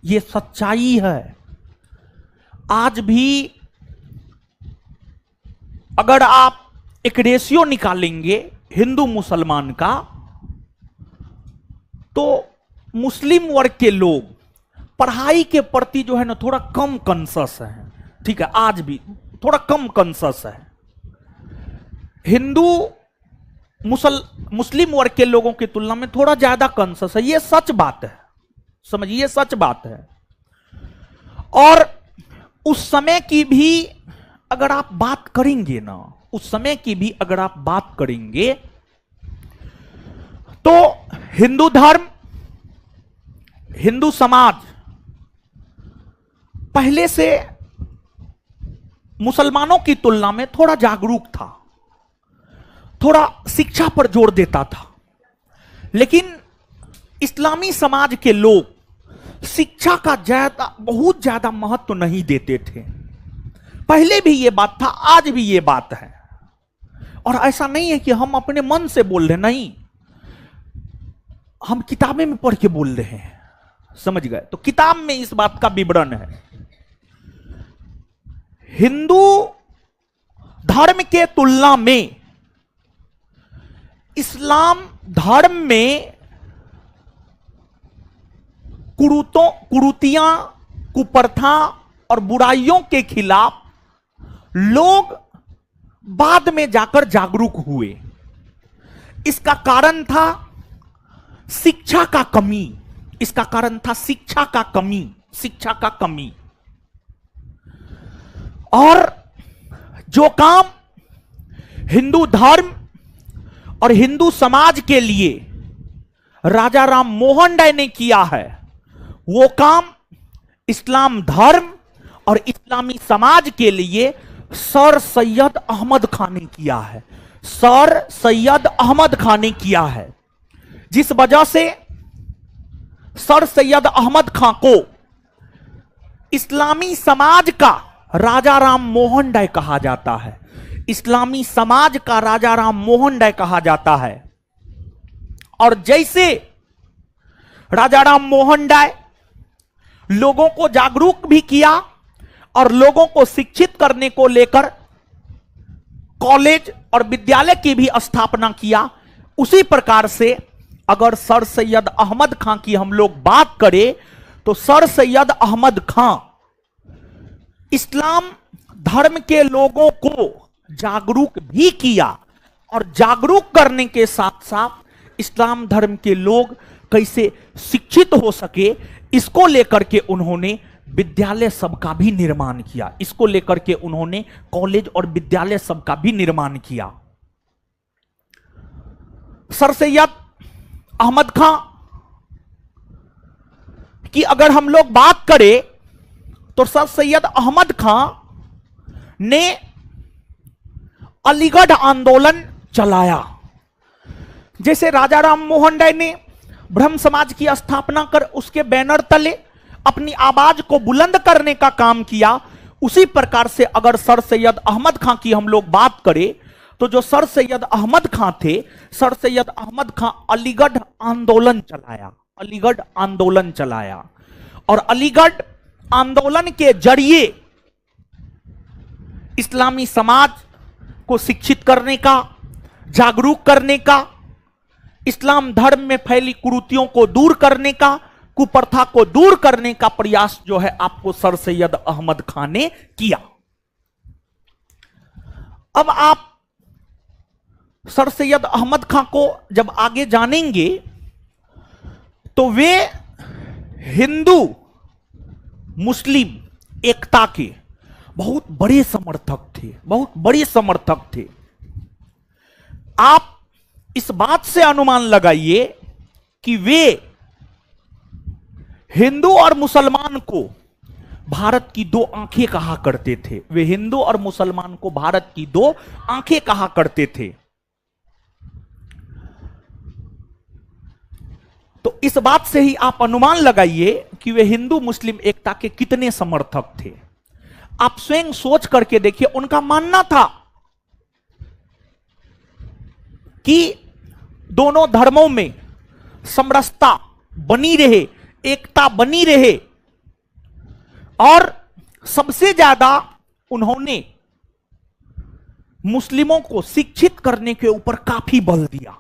ये सच्चाई है। आज भी अगर आप एक रेशियो निकालेंगे हिंदू मुसलमान का, तो मुस्लिम वर्ग के लोग पढ़ाई के प्रति जो है ना थोड़ा कम कॉन्शस है। ठीक है, आज भी थोड़ा कम कॉन्शस है। हिंदू मुस्लिम वर्ग के लोगों की तुलना में थोड़ा ज्यादा कॉन्शस है। ये सच बात है, समझिए, सच बात है। और उस समय की भी अगर आप बात करेंगे ना, उस समय की भी अगर आप बात करेंगे, तो हिंदू धर्म, हिंदू समाज पहले से मुसलमानों की तुलना में थोड़ा जागरूक था, थोड़ा शिक्षा पर जोर देता था। लेकिन इस्लामी समाज के लोग शिक्षा का बहुत ज्यादा महत्व नहीं देते थे। पहले भी ये बात था, आज भी ये बात है। और ऐसा नहीं है कि हम अपने मन से बोल रहे, नहीं, हम किताबें में पढ़ के बोल रहे हैं, समझ गए? तो किताब में इस बात का विवरण है। हिंदू धर्म के तुलना में इस्लाम धर्म में कुरीतियां, कुप्रथा और बुराइयों के खिलाफ लोग बाद में जाकर जागरूक हुए। इसका कारण था शिक्षा का कमी। इसका कारण था शिक्षा का कमी, शिक्षा का कमी। और जो काम हिंदू धर्म और हिंदू समाज के लिए राजा राम मोहन राय ने किया है, वो काम इस्लाम धर्म और इस्लामी समाज के लिए सर सैयद अहमद खान ने किया है। सर सैयद अहमद खान ने किया है, जिस वजह से सर सैयद अहमद खान को इस्लामी समाज का राजा राम मोहन राय कहा जाता है। इस्लामी समाज का राजा राम मोहन राय कहा जाता है। और जैसे राजा राम मोहन राय लोगों को जागरूक भी किया और लोगों को शिक्षित करने को लेकर कॉलेज और विद्यालय की भी स्थापना किया, उसी प्रकार से अगर सर सैयद अहमद खान की हम लोग बात करें, तो सर सैयद अहमद खान इस्लाम धर्म के लोगों को जागरूक भी किया। और जागरूक करने के साथ साथ इस्लाम धर्म के लोग कैसे शिक्षित हो सके, इसको लेकर के उन्होंने विद्यालय सब का भी निर्माण किया। इसको लेकर के उन्होंने कॉलेज और विद्यालय सब का भी निर्माण किया। सर सैयद अहमद खान की अगर हम लोग बात करें, तो सर सैयद अहमद खान ने अलीगढ़ आंदोलन चलाया। जैसे राजा राम मोहन राय ने ब्रह्म समाज की स्थापना कर उसके बैनर तले अपनी आवाज को बुलंद करने का काम किया, उसी प्रकार से अगर सर सैयद अहमद खान की हम लोग बात करें, तो जो सर सैयद अहमद खान थे, सर सैयद अहमद खान अलीगढ़ आंदोलन चलाया। अलीगढ़ आंदोलन चलाया। और अलीगढ़ आंदोलन के जरिए इस्लामी समाज को शिक्षित करने का, जागरूक करने का, इस्लाम धर्म में फैली कुरीतियों को दूर करने का, कुप्रथा को दूर करने का प्रयास जो है आपको सर सैयद अहमद खान ने किया। अब आप सर सैयद अहमद खान को जब आगे जानेंगे तो वे हिंदू मुस्लिम एकता के बहुत बड़े समर्थक थे, बहुत बड़े समर्थक थे। आप इस बात से अनुमान लगाइए कि वे हिंदू और मुसलमान को भारत की दो आंखें कहा करते थे। वे हिंदू और मुसलमान को भारत की दो आंखें कहा करते थे। तो इस बात से ही आप अनुमान लगाइए कि वे हिंदू मुस्लिम एकता के कितने समर्थक थे। आप स्वयं सोच करके देखिए, उनका मानना था कि दोनों धर्मों में समरसता बनी रहे, एकता बनी रहे, और सबसे ज्यादा उन्होंने मुस्लिमों को शिक्षित करने के ऊपर काफी बल दिया।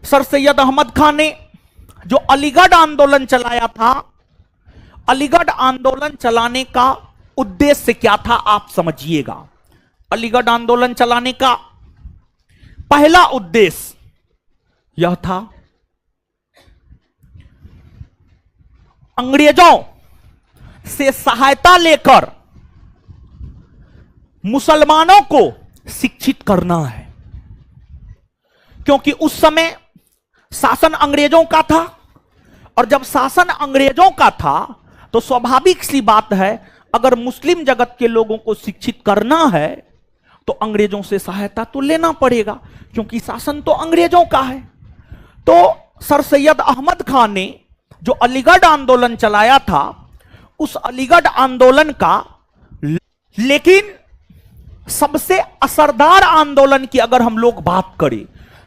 सर सैयद अहमद खान ने जो अलीगढ़ आंदोलन चलाया था, अलीगढ़ आंदोलन चलाने का उद्देश्य क्या था आप समझिएगा। अलीगढ़ आंदोलन चलाने का पहला उद्देश्य यह था अंग्रेजों से सहायता लेकर मुसलमानों को शिक्षित करना है, क्योंकि उस समय शासन अंग्रेजों का था, और जब शासन अंग्रेजों का था तो स्वाभाविक सी बात है, अगर मुस्लिम जगत के लोगों को शिक्षित करना है तो अंग्रेजों से सहायता तो लेना पड़ेगा, क्योंकि शासन तो अंग्रेजों का है। तो सर सैयद अहमद खान ने जो अलीगढ़ आंदोलन चलाया था, उस अलीगढ़ आंदोलन का, लेकिन सबसे असरदार आंदोलन की अगर हम लोग बात करें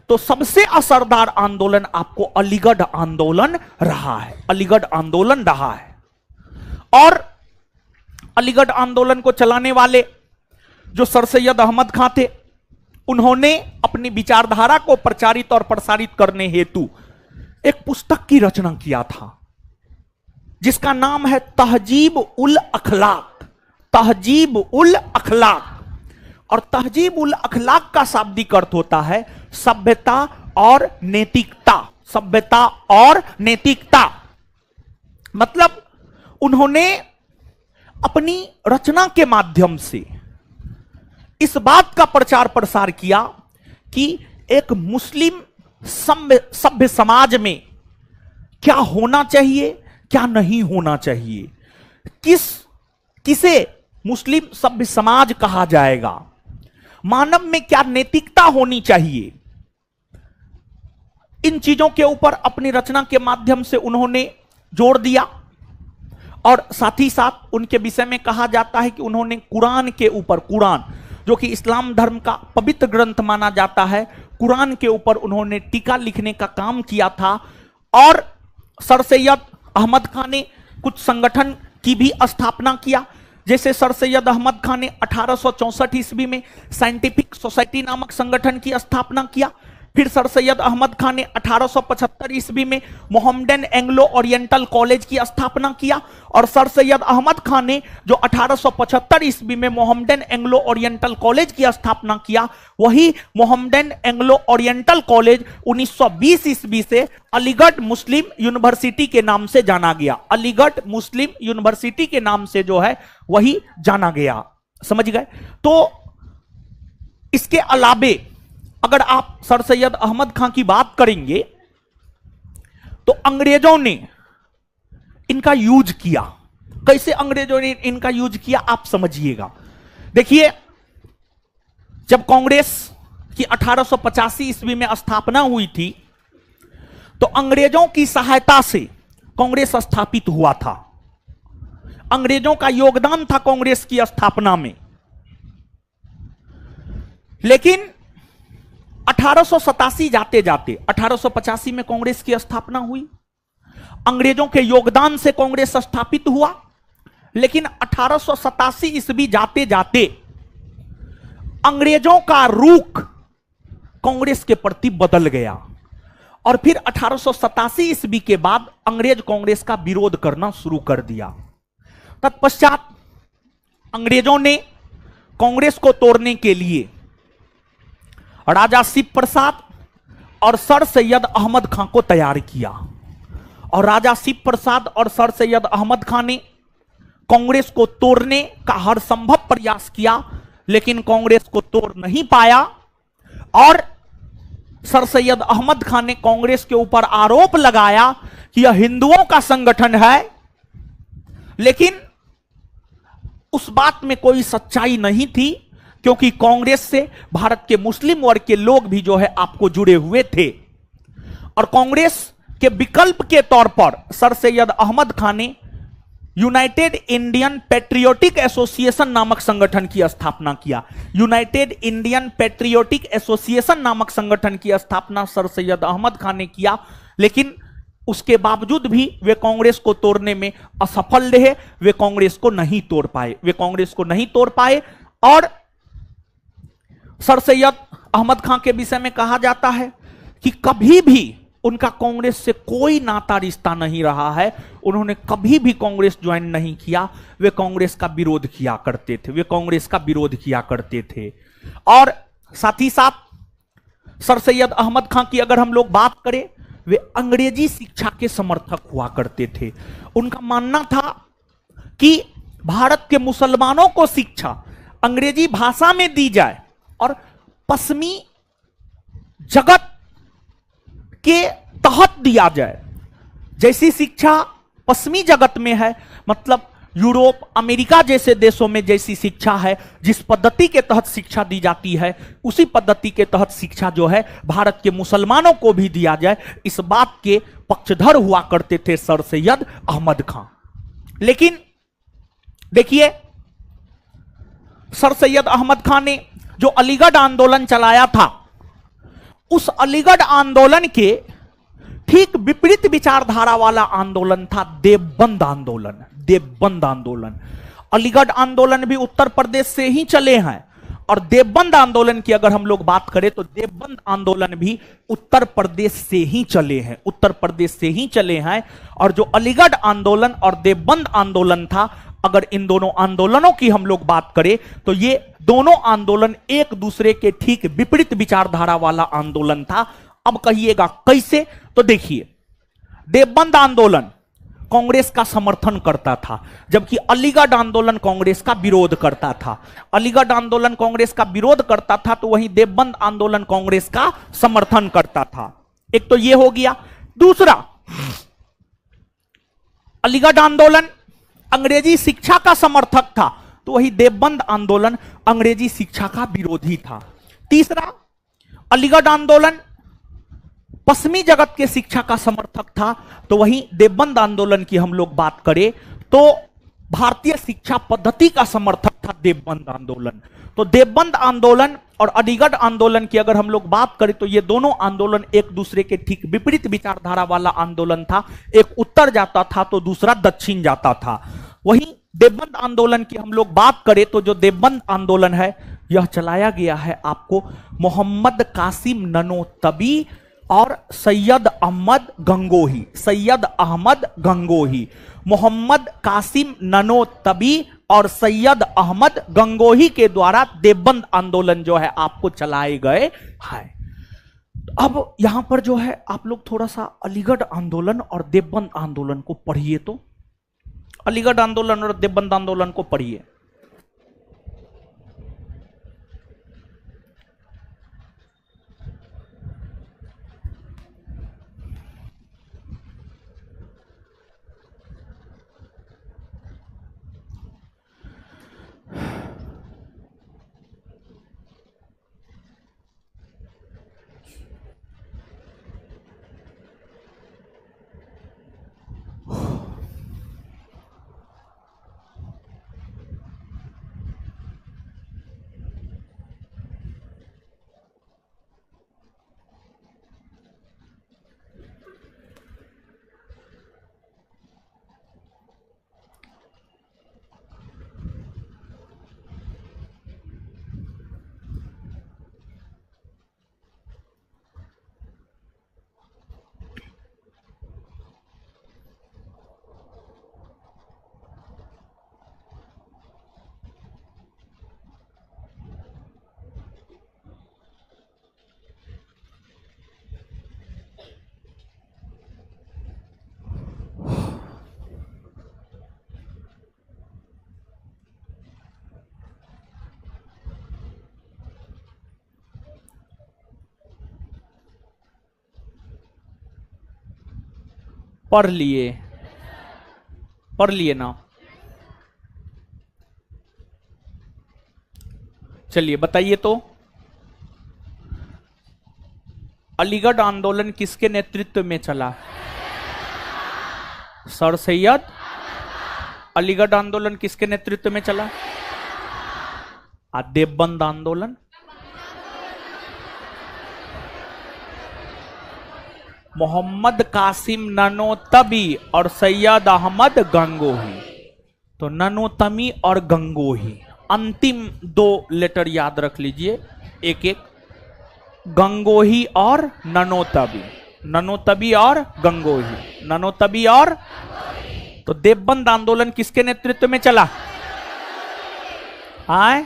तो सबसे असरदार आंदोलन आपको अलीगढ़ आंदोलन रहा है, अलीगढ़ आंदोलन रहा है। और अलीगढ़ आंदोलन को चलाने वाले जो सर सैयद अहमद खान थे, उन्होंने अपनी विचारधारा को प्रचारित और प्रसारित करने हेतु एक पुस्तक की रचना किया था, जिसका नाम है तहजीब उल अखलाक। तहजीब उल अखलाक, और तहजीब उल अखलाक का शाब्दिक अर्थ होता है सभ्यता और नैतिकता। सभ्यता और नैतिकता मतलब उन्होंने अपनी रचना के माध्यम से इस बात का प्रचार प्रसार किया कि एक मुस्लिम सभ्य समाज में क्या होना चाहिए, क्या नहीं होना चाहिए, किसे मुस्लिम सभ्य समाज कहा जाएगा, मानव में क्या नैतिकता होनी चाहिए। इन चीजों के ऊपर अपनी रचना के माध्यम से उन्होंने जोर दिया, और साथ ही साथ उनके विषय में कहा जाता है कि उन्होंने कुरान के ऊपर, कुरान जो कि इस्लाम धर्म का पवित्र ग्रंथ माना जाता है, कुरान के ऊपर उन्होंने टीका लिखने का काम किया था। और सर सैयद अहमद खान ने कुछ संगठन की भी स्थापना किया, जैसे सर सैयद अहमद खान ने 1864 ईस्वी में साइंटिफिक सोसाइटी नामक संगठन की स्थापना किया। फिर सर सैयद अहमद खान ने 1875 ईस्वी में मोहम्मडन एंग्लो ओरिएंटल कॉलेज की स्थापना किया, और सर सैयद अहमद खान ने जो 1875 ईस्वी में मोहम्मडन एंग्लो ओरिएंटल कॉलेज की स्थापना किया, वही मोहम्मडन एंग्लो ओरिएंटल कॉलेज 1920 ईस्वी से अलीगढ़ मुस्लिम यूनिवर्सिटी के नाम से जाना गया। अलीगढ़ मुस्लिम यूनिवर्सिटी के नाम से जो है वही जाना गया। समझ गए? तो इसके अलावे अगर आप सर सैयद अहमद खान की बात करेंगे तो अंग्रेजों ने इनका यूज किया। कैसे अंग्रेजों ने इनका यूज किया आप समझिएगा। देखिए, जब कांग्रेस की 1885 ईस्वी में स्थापना हुई थी तो अंग्रेजों की सहायता से कांग्रेस स्थापित हुआ था। अंग्रेजों का योगदान था कांग्रेस की स्थापना में। लेकिन 1887 जाते जाते 1885 में कांग्रेस की स्थापना हुई, अंग्रेजों के योगदान से कांग्रेस स्थापित हुआ, लेकिन 1887 ईस्वी जाते जाते अंग्रेजों का रुख कांग्रेस के प्रति बदल गया और फिर 1887 ईस्वी के बाद अंग्रेज कांग्रेस का विरोध करना शुरू कर दिया। तत्पश्चात अंग्रेजों ने कांग्रेस को तोड़ने के लिए राजा शिव प्रसाद और सर सैयद अहमद खां को तैयार किया और राजा शिव प्रसाद और सर सैयद अहमद खां ने कांग्रेस को तोड़ने का हर संभव प्रयास किया, लेकिन कांग्रेस को तोड़ नहीं पाया और सर सैयद अहमद खान ने कांग्रेस के ऊपर आरोप लगाया कि यह हिंदुओं का संगठन है, लेकिन उस बात में कोई सच्चाई नहीं थी, क्योंकि कांग्रेस से भारत के मुस्लिम वर्ग के लोग भी जो है आपको जुड़े हुए थे और कांग्रेस के विकल्प के तौर पर सर सैयद अहमद खान ने यूनाइटेड इंडियन पेट्रियोटिक एसोसिएशन नामक संगठन की स्थापना किया। यूनाइटेड इंडियन पेट्रियोटिक एसोसिएशन नामक संगठन की स्थापना सर सैयद अहमद खान ने किया, लेकिन उसके बावजूद भी वे कांग्रेस को तोड़ने में असफल रहे। वे कांग्रेस को नहीं तोड़ पाए और सर सैयद अहमद खान के विषय में कहा जाता है कि कभी भी उनका कांग्रेस से कोई नाता रिश्ता नहीं रहा है, उन्होंने कभी भी कांग्रेस ज्वाइन नहीं किया, वे कांग्रेस का विरोध किया करते थे। और साथ ही साथ सर सैयद अहमद खान की अगर हम लोग बात करें, वे अंग्रेजी शिक्षा के समर्थक हुआ करते थे। उनका मानना था कि भारत के मुसलमानों को शिक्षा अंग्रेजी भाषा में दी जाए और पश्चिमी जगत के तहत दिया जाए। जैसी शिक्षा पश्चिमी जगत में है, मतलब यूरोप अमेरिका जैसे देशों में जैसी शिक्षा है, जिस पद्धति के तहत शिक्षा दी जाती है, उसी पद्धति के तहत शिक्षा जो है भारत के मुसलमानों को भी दिया जाए, इस बात के पक्षधर हुआ करते थे सर सैयद अहमद खान। लेकिन देखिए, सर सैयद अहमद खान ने जो अलीगढ़ आंदोलन चलाया था, उस अलीगढ़ आंदोलन के ठीक विपरीत विचारधारा वाला आंदोलन था देवबंद आंदोलन। अलीगढ़ आंदोलन भी उत्तर प्रदेश से ही चले हैं और देवबंद आंदोलन की अगर हम लोग बात करें तो देवबंद आंदोलन भी उत्तर प्रदेश से ही चले हैं। और जो अलीगढ़ आंदोलन और देवबंद आंदोलन था, अगर इन दोनों आंदोलनों की हम लोग बात करें तो ये दोनों आंदोलन एक दूसरे के ठीक विपरीत विचारधारा वाला आंदोलन था। अब कहिएगा कैसे? तो देखिए, देवबंद आंदोलन कांग्रेस का समर्थन करता था, जबकि अलीगढ़ आंदोलन कांग्रेस का विरोध करता था। अलीगढ़ आंदोलन कांग्रेस का विरोध करता था तो वहीं देवबंद आंदोलन कांग्रेस का समर्थन करता था। एक तो यह हो गया। दूसरा, अलीगढ़ आंदोलन अंग्रेजी शिक्षा का समर्थक था तो वही देवबंद आंदोलन अंग्रेजी शिक्षा का विरोधी था। तीसरा, अलीगढ़ आंदोलन पश्चिमी जगत के शिक्षा का समर्थक था तो वहीं देवबंद आंदोलन की हम लोग बात करें तो भारतीय शिक्षा पद्धति का समर्थक था देवबंद आंदोलन। तो देवबंद आंदोलन और अलीगढ़ आंदोलन की अगर हम लोग बात करें तो ये दोनों आंदोलन एक दूसरे के ठीक विपरीत विचारधारा वाला आंदोलन था। एक उत्तर जाता था तो दूसरा दक्षिण जाता था। वहीं देवबंद आंदोलन की हम लोग बात करें तो जो देवबंद आंदोलन है यह चलाया गया है आपको मोहम्मद कासिम ननोतबी और सैयद अहमद गंगोही। मोहम्मद कासिम ननोतबी और सैयद अहमद गंगोही के द्वारा देवबंद आंदोलन जो है आपको चलाए गए हैं। अब यहां पर जो है आप लोग थोड़ा सा अलीगढ़ आंदोलन और देवबंद आंदोलन को पढ़िए। तो अलीगढ़ आंदोलन और देवबंद आंदोलन को पढ़िए। पढ़ लिए, पढ़ लिए ना? चलिए बताइए तो, अलीगढ़ आंदोलन किसके नेतृत्व में चला? सर सैयद। अलीगढ़ आंदोलन किसके नेतृत्व में चला? देवबंद आंदोलन? मोहम्मद कासिम ननोतबी और सैयद अहमद गंगोही। तो ननोतमी और गंगोही, अंतिम दो लेटर याद रख लीजिए एक एक, गंगोही और ननोतबी, ननोतबी और गंगोही, ननोतबी और। तो देवबंद आंदोलन किसके नेतृत्व में चला? आए,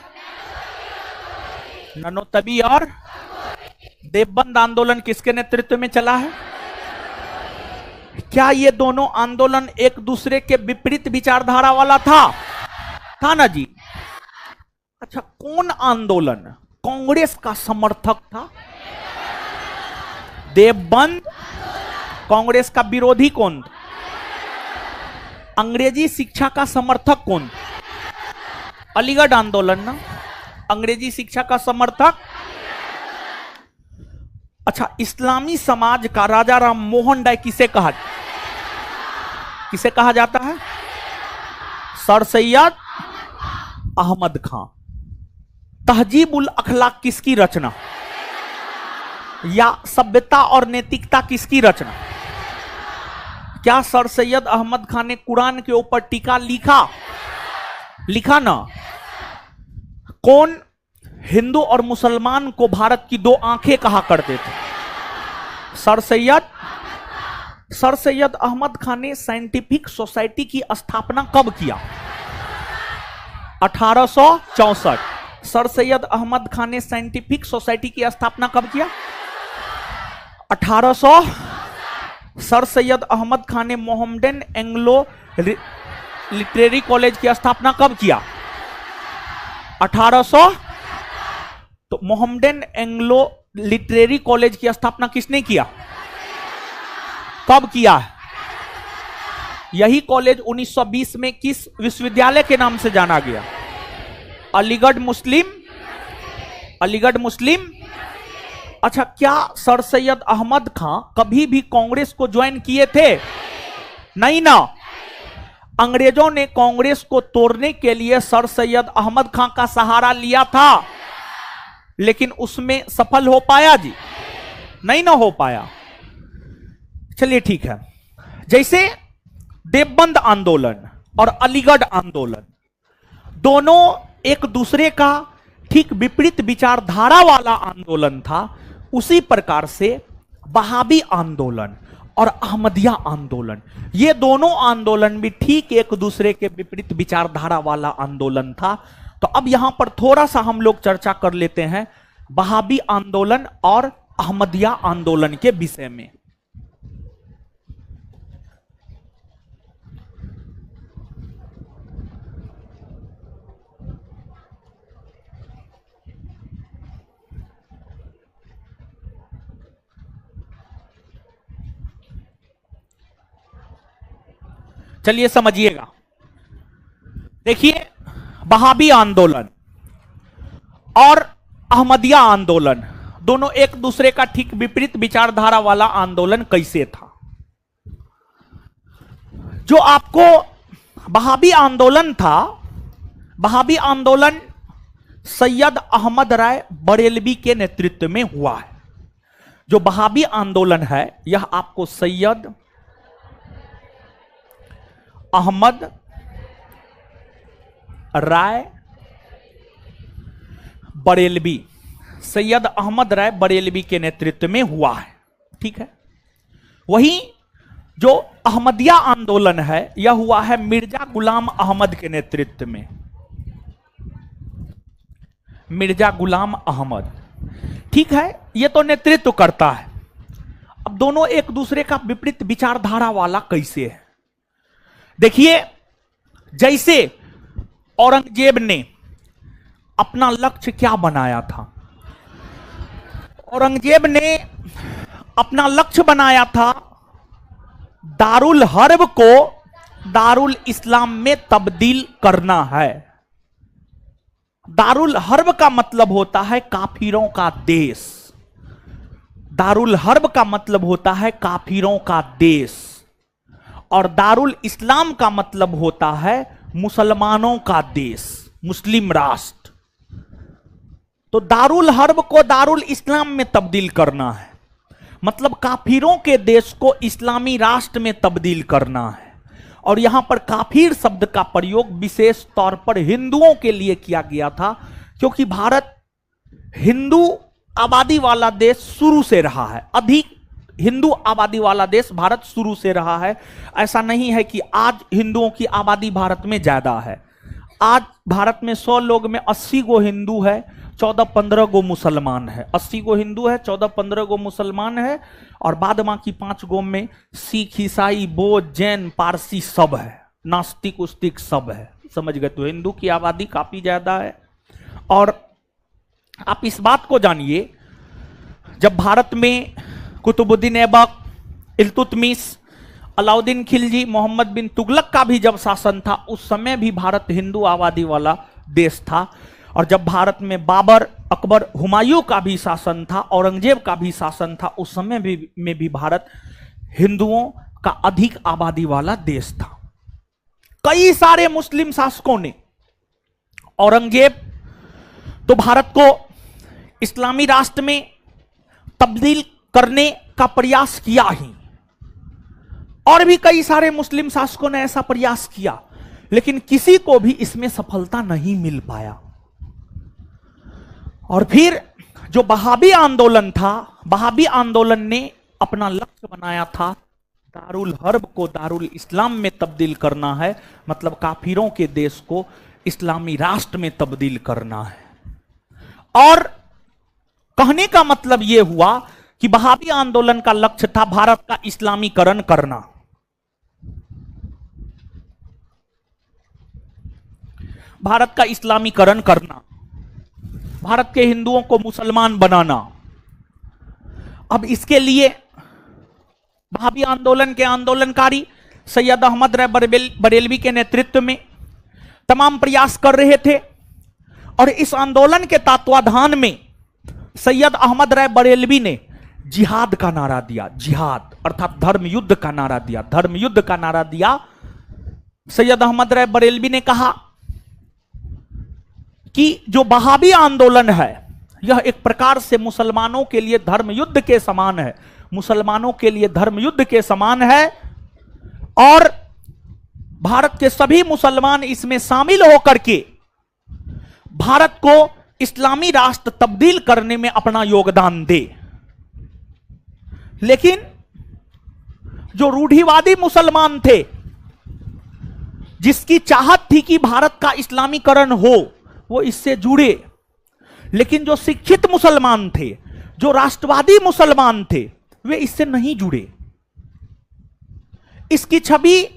ननोतबी और देवबंद आंदोलन किसके नेतृत्व में चला है? क्या ये दोनों आंदोलन एक दूसरे के विपरीत विचारधारा वाला था? था ना जी? अच्छा, कौन आंदोलन कांग्रेस का समर्थक था? देवबंद। कांग्रेस का विरोधी कौन? अंग्रेजी शिक्षा का समर्थक कौन? अलीगढ़ आंदोलन ना, अंग्रेजी शिक्षा का समर्थक। अच्छा, इस्लामी समाज का राजा राम मोहन राय किसे कहा जाता है? सर सैयद अहमद खां। तहजीबुल अखलाक किसकी रचना? या सभ्यता और नैतिकता किसकी रचना? क्या सर सैयद अहमद खान ने कुरान के ऊपर टीका लिखा ना? कौन हिंदू और मुसलमान को भारत की दो आंखें कहा करते थे? सर सैयद अहमद खान ने साइंटिफिक सोसाइटी की स्थापना कब किया? 1864। सर सैयद अहमद खान ने साइंटिफिक सोसाइटी की स्थापना कब किया? 1800। सर सैयद अहमद खान ने मोहम्मदन एंग्लो लिटरेरी कॉलेज की स्थापना कब किया? 1800। तो मोहम्मदन एंग्लो लिटरेरी कॉलेज की स्थापना किसने किया? कब किया? यही कॉलेज 1920 में किस विश्वविद्यालय के नाम से जाना गया? अलीगढ़ मुस्लिम। अच्छा, क्या सर सैयद अहमद खां कभी भी कांग्रेस को ज्वाइन किए थे? नहीं ना। अंग्रेजों ने कांग्रेस को तोड़ने के लिए सर सैयद अहमद खां का सहारा लिया था, लेकिन उसमें सफल हो पाया जी? नहीं ना हो पाया। चलिए ठीक है। जैसे देवबंद आंदोलन और अलीगढ़ आंदोलन दोनों एक दूसरे का ठीक विपरीत विचारधारा वाला आंदोलन था, उसी प्रकार से वहाबी आंदोलन और अहमदिया आंदोलन, ये दोनों आंदोलन भी ठीक एक दूसरे के विपरीत विचारधारा वाला आंदोलन था। तो अब यहां पर थोड़ा सा हम लोग चर्चा कर लेते हैं वहाबी आंदोलन और अहमदिया आंदोलन के विषय में। चलिए समझिएगा। देखिए, वहाबी आंदोलन और अहमदिया आंदोलन दोनों एक दूसरे का ठीक विपरीत विचारधारा वाला आंदोलन कैसे था? जो आपको वहाबी आंदोलन था, वहाबी आंदोलन सैयद अहमद राय बरेलवी के नेतृत्व में हुआ है। जो वहाबी आंदोलन है यह आपको सैयद अहमद राय बरेलवी, सैयद अहमद राय बरेलवी के नेतृत्व में हुआ है। ठीक है। वहीं जो अहमदिया आंदोलन है यह हुआ है मिर्जा गुलाम अहमद के नेतृत्व में। मिर्जा गुलाम अहमद, ठीक है, यह तो नेतृत्व करता है। अब दोनों एक दूसरे का विपरीत विचारधारा वाला कैसे है? देखिए, जैसे औरंगजेब ने अपना लक्ष्य क्या बनाया था? औरंगजेब ने अपना लक्ष्य बनाया था दारुल हर्ब को दारुल इस्लाम में तब्दील करना है। दारुल हर्ब का मतलब होता है काफिरों का देश। दारुल हर्ब का मतलब होता है काफिरों का देश, और दारुल इस्लाम का मतलब होता है मुसलमानों का देश, मुस्लिम राष्ट्र। तो दारुल हर्ब को दारुल इस्लाम में तब्दील करना है, मतलब काफिरों के देश को इस्लामी राष्ट्र में तब्दील करना है। और यहां पर काफिर शब्द का प्रयोग विशेष तौर पर हिंदुओं के लिए किया गया था, क्योंकि भारत हिंदू आबादी वाला देश शुरू से रहा है। अधिक हिंदू आबादी वाला देश भारत शुरू से रहा है। ऐसा नहीं है कि आज हिंदुओं की आबादी भारत में ज्यादा है। आज भारत में 100 लोग में 80 गो हिंदू है, 14-15 गो मुसलमान है। 80 गो हिंदू है, 14-15 गो मुसलमान है, और बाद बाकी 5 गो में सिख, ईसाई, बौद्ध, जैन, पारसी सब है, नास्तिक उस्तिक सब है। समझ गए? तो हिंदू की आबादी काफी ज्यादा है। और आप इस बात को जानिए, जब भारत में कुतुबुद्दीन ऐबक, इल्तुतमिश, अलाउद्दीन खिलजी, मोहम्मद बिन तुगलक का भी जब शासन था, उस समय भी भारत हिंदू आबादी वाला देश था। और जब भारत में बाबर, अकबर, हुमायूं का भी शासन था, औरंगजेब का भी शासन था, उस समय में भी भारत हिंदुओं का अधिक आबादी वाला देश था। कई सारे मुस्लिम शासकों ने, औरंगजेब तो भारत को इस्लामी राष्ट्र में तब्दील करने का प्रयास किया ही, और भी कई सारे मुस्लिम शासकों ने ऐसा प्रयास किया, लेकिन किसी को भी इसमें सफलता नहीं मिल पाया। और फिर जो वहाबी आंदोलन था, वहाबी आंदोलन ने अपना लक्ष्य बनाया था दारुल हर्ब को दारुल इस्लाम में तब्दील करना है, मतलब काफिरों के देश को इस्लामी राष्ट्र में तब्दील करना है। और कहने का मतलब यह हुआ कि वहाबी आंदोलन का लक्ष्य था भारत का इस्लामीकरण करना। भारत का इस्लामीकरण करना, भारत के हिंदुओं को मुसलमान बनाना। अब इसके लिए वहाबी आंदोलन के आंदोलनकारी सैयद अहमद राय बरेलवी के नेतृत्व में तमाम प्रयास कर रहे थे। और इस आंदोलन के तत्वाधान में सैयद अहमद राय बरेलवी ने जिहाद का नारा दिया। जिहाद अर्थात धर्म युद्ध का नारा दिया। धर्म युद्ध का नारा दिया। सैयद अहमद राय बरेलवी ने कहा कि जो वहाबी आंदोलन है, यह एक प्रकार से मुसलमानों के लिए धर्म युद्ध के समान है। मुसलमानों के लिए धर्म युद्ध के समान है, और भारत के सभी मुसलमान इसमें शामिल होकर के भारत को इस्लामी राष्ट्र तब्दील करने में अपना योगदान दे। लेकिन जो रूढ़िवादी मुसलमान थे, जिसकी चाहत थी कि भारत का इस्लामीकरण हो, वो इससे जुड़े। लेकिन जो शिक्षित मुसलमान थे, जो राष्ट्रवादी मुसलमान थे, वे इससे नहीं जुड़े। इसकी छवि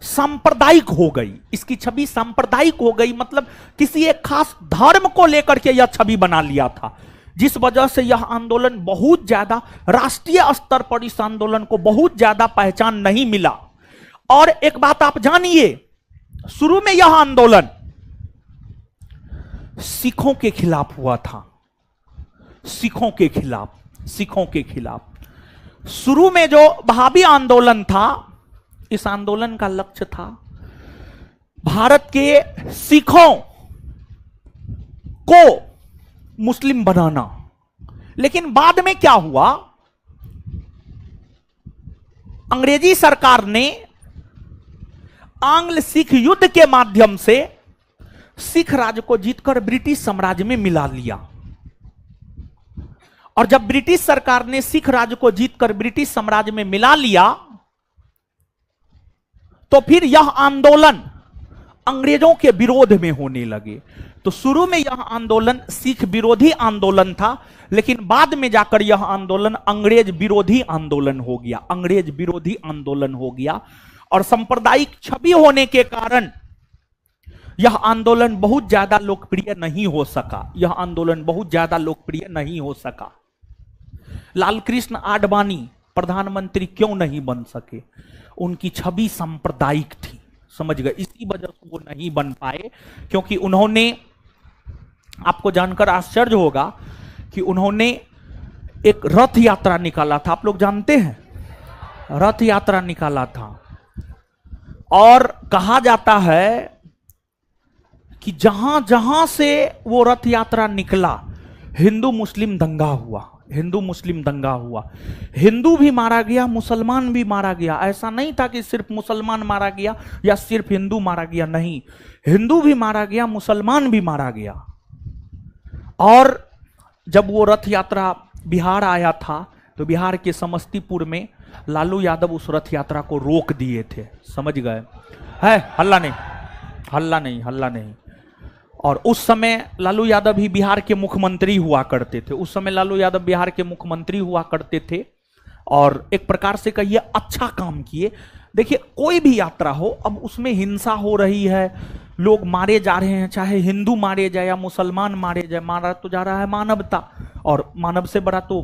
सांप्रदायिक हो गई। इसकी छवि सांप्रदायिक हो गई, मतलब किसी एक खास धर्म को लेकर के यह छवि बना लिया था, जिस वजह से यह आंदोलन बहुत ज्यादा राष्ट्रीय स्तर पर इस आंदोलन को बहुत ज्यादा पहचान नहीं मिला। और एक बात आप जानिए, शुरू में यह आंदोलन सिखों के खिलाफ हुआ था। सिखों के खिलाफ, सिखों के खिलाफ शुरू में जो वहाबी आंदोलन था, इस आंदोलन का लक्ष्य था भारत के सिखों को मुस्लिम बनाना। लेकिन बाद में क्या हुआ, अंग्रेजी सरकार ने आंग्ल सिख युद्ध के माध्यम से सिख राज्य को जीतकर ब्रिटिश साम्राज्य में मिला लिया। और जब ब्रिटिश सरकार ने सिख राज्य को जीतकर ब्रिटिश साम्राज्य में मिला लिया, तो फिर यह आंदोलन अंग्रेजों के विरोध में होने लगे। तो शुरू में यह आंदोलन सिख विरोधी आंदोलन था, लेकिन बाद में जाकर यह आंदोलन अंग्रेज विरोधी आंदोलन हो गया। अंग्रेज विरोधी आंदोलन हो गया। और सांप्रदायिक छवि होने के कारण यह आंदोलन बहुत ज्यादा लोकप्रिय नहीं हो सका। यह आंदोलन बहुत ज्यादा लोकप्रिय नहीं हो सका। लाल कृष्ण आडवाणी प्रधानमंत्री क्यों नहीं बन सके? उनकी छवि सांप्रदायिक थी, समझ गए, इसी वजह से वो नहीं बन पाए। क्योंकि उन्होंने, आपको जानकर आश्चर्य होगा कि उन्होंने एक रथ यात्रा निकाला था, आप लोग जानते हैं, रथ यात्रा निकाला था। और कहा जाता है कि जहां जहां से वो रथ यात्रा निकला, हिंदू मुस्लिम दंगा हुआ, हिंदू मुस्लिम दंगा हुआ। हिंदू भी मारा गया, मुसलमान भी मारा गया। ऐसा नहीं था कि सिर्फ मुसलमान मारा गया या सिर्फ हिंदू मारा गया, नहीं, हिंदू भी मारा गया, मुसलमान भी मारा गया। और जब वो रथ यात्रा बिहार आया था तो बिहार के समस्तीपुर में लालू यादव उस रथ यात्रा को रोक दिए थे, समझ गए। है हल्ला नहीं, हल्ला नहीं, हल्ला नहीं। और उस समय लालू यादव ही बिहार के मुख्यमंत्री हुआ करते थे, उस समय लालू यादव बिहार के मुख्यमंत्री हुआ करते थे। और एक प्रकार से कहिए अच्छा काम किए। देखिए कोई भी यात्रा हो, अब उसमें हिंसा हो रही है, लोग मारे जा रहे हैं, चाहे हिंदू मारे जाए या मुसलमान मारे जाए, मारा तो जा रहा है मानवता, और मानव से बड़ा तो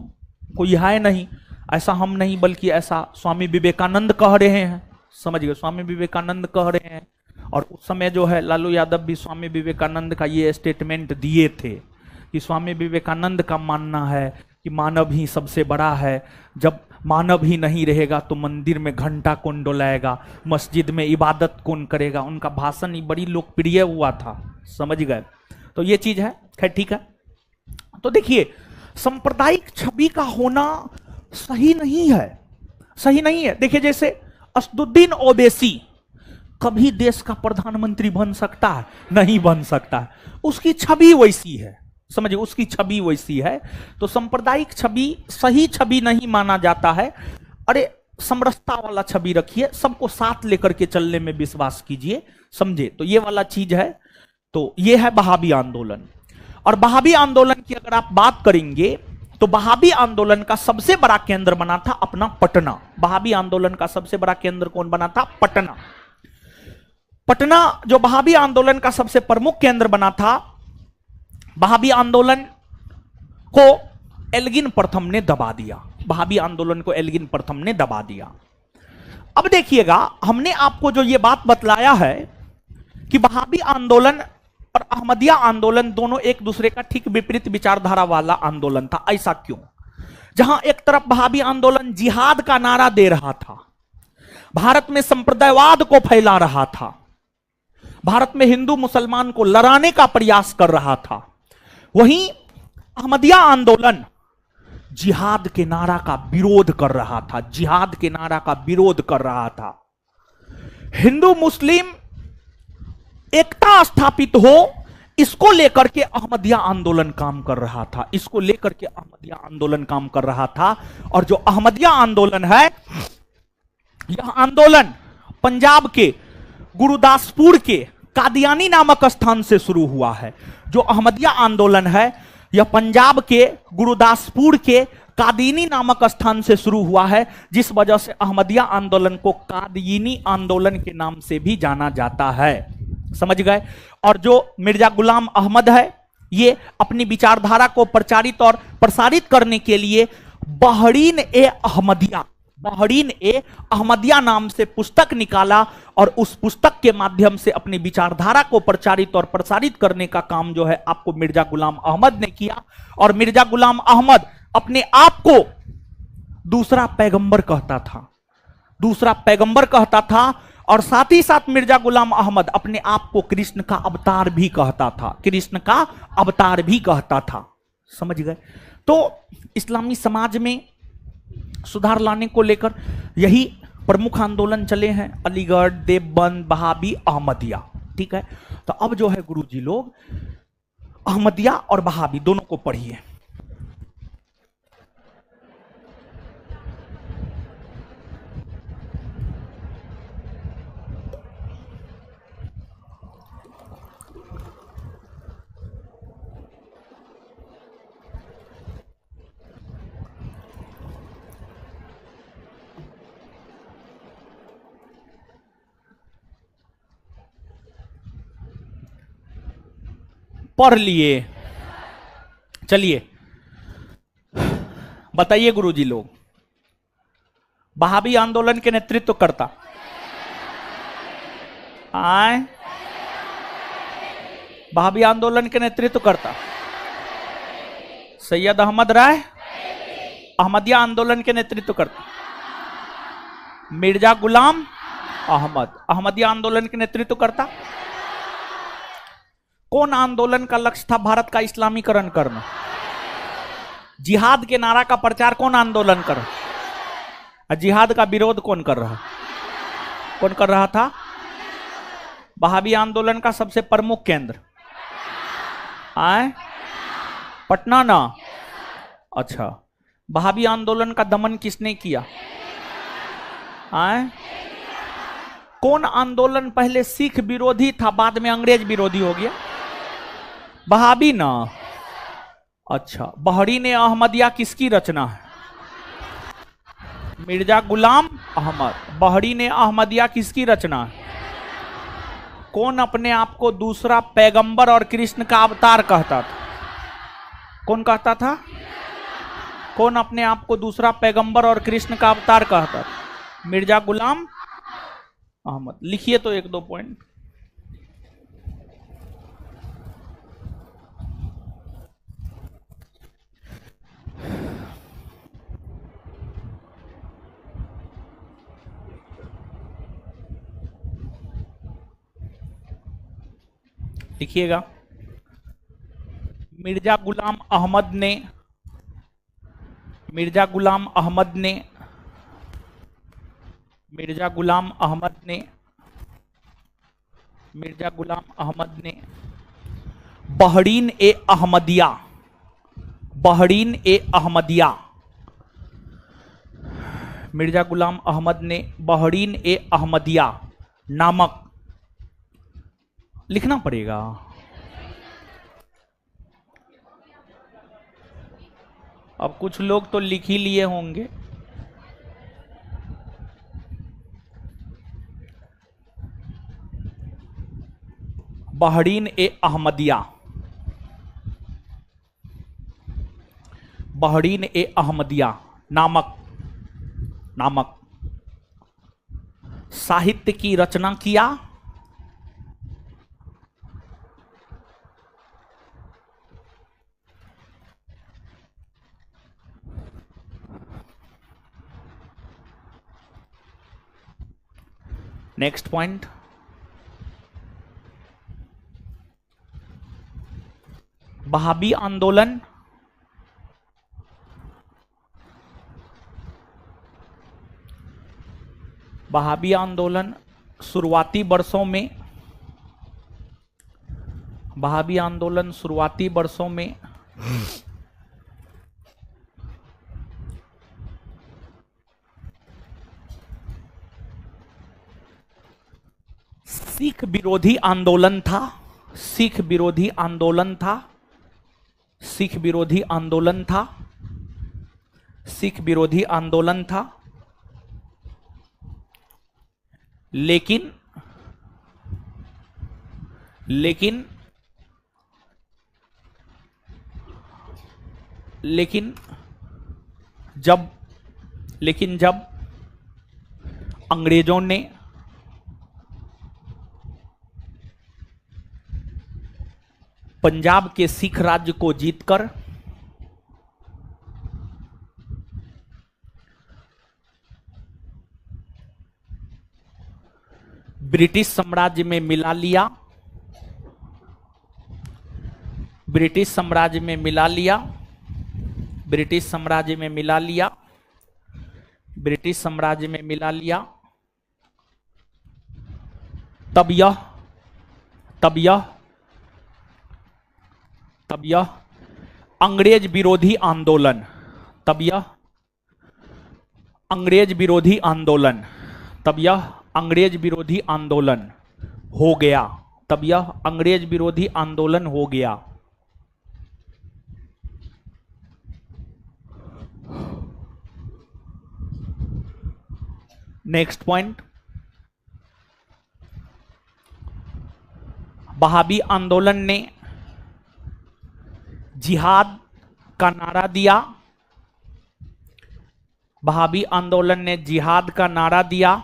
कोई है नहीं। ऐसा हम नहीं, बल्कि ऐसा स्वामी विवेकानंद कह रहे हैं, समझ गए, स्वामी विवेकानंद कह रहे हैं। और उस समय जो है लालू यादव भी स्वामी विवेकानंद का ये स्टेटमेंट दिए थे कि स्वामी विवेकानंद का मानना है कि मानव ही सबसे बड़ा है, जब मानव ही नहीं रहेगा तो मंदिर में घंटा कौन डोलाएगा, मस्जिद में इबादत कौन करेगा। उनका भाषण ही बड़ी लोकप्रिय हुआ था, समझ गए। तो ये चीज है, खैर ठीक है। तो देखिए सांप्रदायिक छवि का होना सही नहीं है, सही नहीं है। देखिए जैसे असदुद्दीन ओवैसी कभी देश का प्रधानमंत्री बन सकता है? नहीं बन सकता है, उसकी छवि वैसी है, समझिए, उसकी छवि वैसी है। तो सांप्रदायिक छवि सही छवि नहीं माना जाता है। अरे समरसता वाला छवि रखिए, सबको साथ लेकर के चलने में विश्वास कीजिए, समझे। तो ये वाला चीज है। तो ये है बहाबी आंदोलन। और बहाबी आंदोलन की अगर आप बात करेंगे तो बहाबी आंदोलन का सबसे बड़ा केंद्र बना था अपना पटना। बहाबी आंदोलन का सबसे बड़ा केंद्र कौन बना था? पटना। पटना जो बहाबी आंदोलन का सबसे प्रमुख केंद्र बना था, बहाबी आंदोलन को एल्गिन प्रथम ने दबा दिया। बहाबी आंदोलन को एल्गिन प्रथम ने दबा दिया। अब देखिएगा, हमने आपको जो ये बात बतलाया है कि बहाबी आंदोलन और अहमदिया आंदोलन दोनों एक दूसरे का ठीक विपरीत विचारधारा वाला आंदोलन था। ऐसा क्यों? जहां एक तरफ बहाबी आंदोलन जिहाद का नारा दे रहा था, भारत में संप्रदायवाद को फैला रहा था, भारत में हिंदू मुसलमान को लड़ाने का प्रयास कर रहा था, वहीं अहमदिया आंदोलन जिहाद के नारा का विरोध कर रहा था, जिहाद के नारा का विरोध कर रहा था। हिंदू मुस्लिम एकता स्थापित हो, इसको लेकर के अहमदिया आंदोलन काम कर रहा था, इसको लेकर के अहमदिया आंदोलन काम कर रहा था। और जो अहमदिया आंदोलन है, यह आंदोलन पंजाब के गुरुदासपुर के कादियानी नामक स्थान से शुरू हुआ है। जो अहमदिया आंदोलन है यह पंजाब के गुरुदासपुर के कादियानी नामक स्थान से शुरू हुआ है, जिस वजह से अहमदिया आंदोलन को कादियानी आंदोलन के नाम से भी जाना जाता है, समझ गए। और जो मिर्जा गुलाम अहमद है, ये अपनी विचारधारा को प्रचारित और प्रसारित करने के लिए बहरीन ए अहमदिया, बहरीन ए अहमदिया नाम से पुस्तक निकाला, और उस पुस्तक के माध्यम से अपनी विचारधारा को प्रचारित और प्रसारित करने का काम जो है आपको मिर्जा गुलाम अहमद ने किया। और मिर्जा गुलाम अहमद अपने आप को दूसरा पैगंबर कहता था, दूसरा पैगंबर कहता था। और साथ ही साथ मिर्जा गुलाम अहमद अपने आप को कृष्ण का अवतार भी कहता था, कृष्ण का अवतार भी कहता था, समझ गए। तो इस्लामी समाज में सुधार लाने को लेकर यही प्रमुख आंदोलन चले हैं, अलीगढ़, देवबंद, बहाबी, अहमदिया, ठीक है। तो अब जो है गुरुजी लोग अहमदिया और बहाबी दोनों को पढ़िए। पढ़ लिए, चलिए बताइए गुरुजी लोग, वहाबी आंदोलन के नेतृत्व करता आए, वहाबी आंदोलन के नेतृत्व करता सैयद अहमद राय, अहमदिया आंदोलन के नेतृत्व करता मिर्जा गुलाम अहमद, अहमदिया आंदोलन के नेतृत्व करता। कौन आंदोलन का लक्ष्य था भारत का इस्लामीकरण करना? जिहाद के नारा का प्रचार कौन आंदोलन कर, जिहाद का विरोध कौन कर रहा था? वहाबी आंदोलन का सबसे प्रमुख केंद्र आए पटना ना। अच्छा, वहाबी आंदोलन का दमन किसने किया आए? कौन आंदोलन पहले सिख विरोधी था बाद में अंग्रेज विरोधी हो गया? वहाबी ना। अच्छा, बहरीन ए अहमदिया किसकी रचना है? मिर्जा गुलाम अहमद। बहरीन ए अहमदिया किसकी रचना है? कौन अपने आप को दूसरा पैगंबर और कृष्ण का अवतार कहता था? कौन कहता था? कौन अपने आप को दूसरा पैगंबर और कृष्ण का अवतार कहता था? मिर्जा गुलाम अहमद। लिखिए तो एक दो पॉइंट। लिखिएगा। मिर्जा गुलाम अहमद ने मिर्जा गुलाम अहमद ने मिर्जा गुलाम अहमद ने मिर्जा गुलाम अहमद ने बहरीन ए अहमदिया बहरीन ए अहमदिया मिर्जा गुलाम अहमद ने बहरीन ए अहमदिया नामक, लिखना पड़ेगा, अब कुछ लोग तो लिख ही लिए होंगे। बहरीन ए अहमदिया, बहरीन ए अहमदिया नामक साहित्य की रचना किया। नेक्स्ट पॉइंट, वहाबी आंदोलन शुरुआती वर्षों में सिख विरोधी आंदोलन था। सिख विरोधी आंदोलन था। सिख विरोधी आंदोलन था। सिख विरोधी आंदोलन था। लेकिन लेकिन लेकिन जब अंग्रेजों ने पंजाब के सिख राज्य को जीतकर ब्रिटिश साम्राज्य में मिला लिया, ब्रिटिश साम्राज्य में मिला लिया, ब्रिटिश साम्राज्य में मिला लिया, ब्रिटिश साम्राज्य में मिला लिया, तब यह अंग्रेज विरोधी आंदोलन, तब यह अंग्रेज विरोधी आंदोलन, तब यह अंग्रेज विरोधी आंदोलन हो गया, तब यह अंग्रेज विरोधी आंदोलन हो गया। नेक्स्ट पॉइंट, वहाबी आंदोलन ने जिहाद का नारा दिया। वहाबी आंदोलन ने जिहाद का नारा दिया।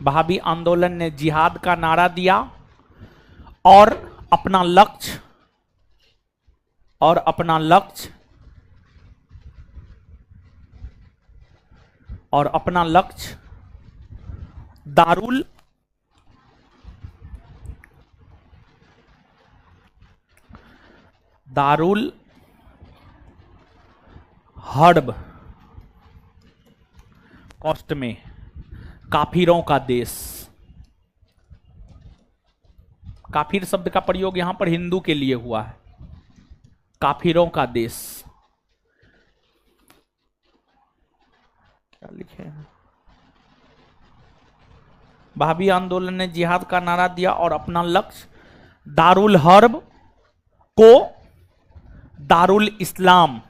वहाबी आंदोलन ने जिहाद का नारा दिया और अपना लक्ष्य दारुल हर्ब कॉस्ट में काफिरों का देश। काफिर शब्द का प्रयोग यहां पर हिंदू के लिए हुआ है। काफिरों का देश क्या लिखे हैं? वहाबी आंदोलन ने जिहाद का नारा दिया और अपना लक्ष्य दारुल हर्ब को दारुल इस्लाम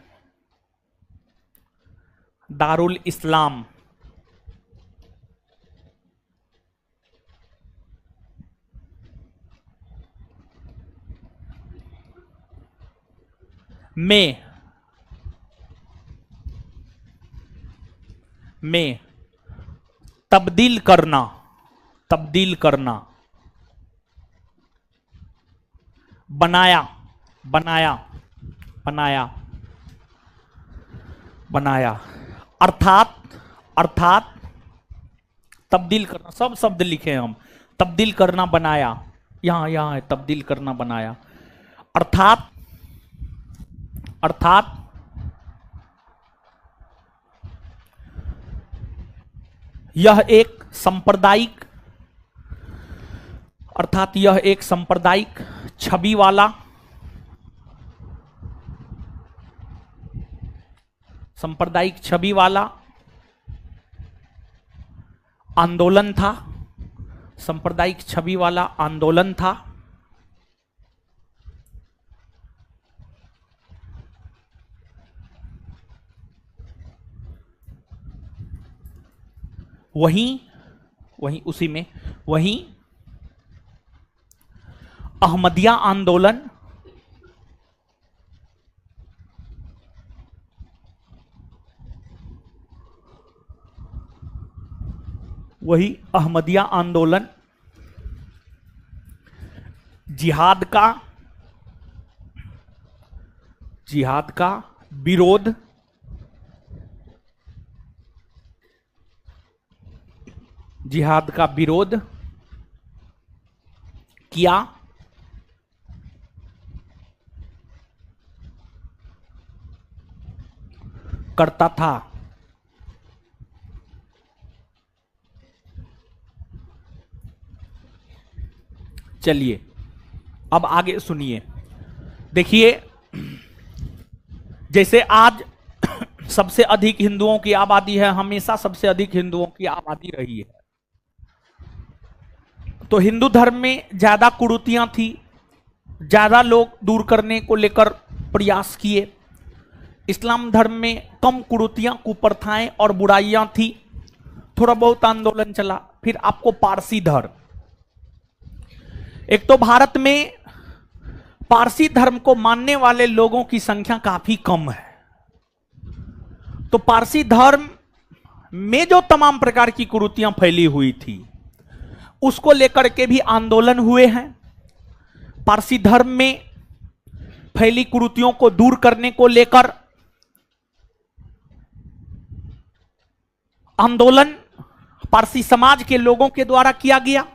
में तब्दील करना बनाया अर्थात तब्दील करना। सब शब्द लिखे हम, तब्दील करना, बनाया, यहां है तब्दील करना, बनाया। अर्थात यह एक सांप्रदायिक छवि वाला आंदोलन था। वहीं अहमदिया आंदोलन जिहाद का विरोध किया करता था। चलिए अब आगे सुनिए। देखिए, जैसे आज सबसे अधिक हिंदुओं की आबादी है, हमेशा सबसे अधिक हिंदुओं की आबादी रही है, तो हिंदू धर्म में ज्यादा कुरीतियां थी, ज्यादा लोग दूर करने को लेकर प्रयास किए। इस्लाम धर्म में कम कुरीतियां, कुप्रथाएं और बुराइयां थी, थोड़ा बहुत आंदोलन चला। फिर आपको पारसी धर्म, एक तो भारत में पारसी धर्म को मानने वाले लोगों की संख्या काफी कम है, तो पारसी धर्म में जो तमाम प्रकार की कुरीतियां फैली हुई थी उसको लेकर के भी आंदोलन हुए हैं। पारसी धर्म में फैली कुरीतियों को दूर करने को लेकर आंदोलन पारसी समाज के लोगों के द्वारा किया गया।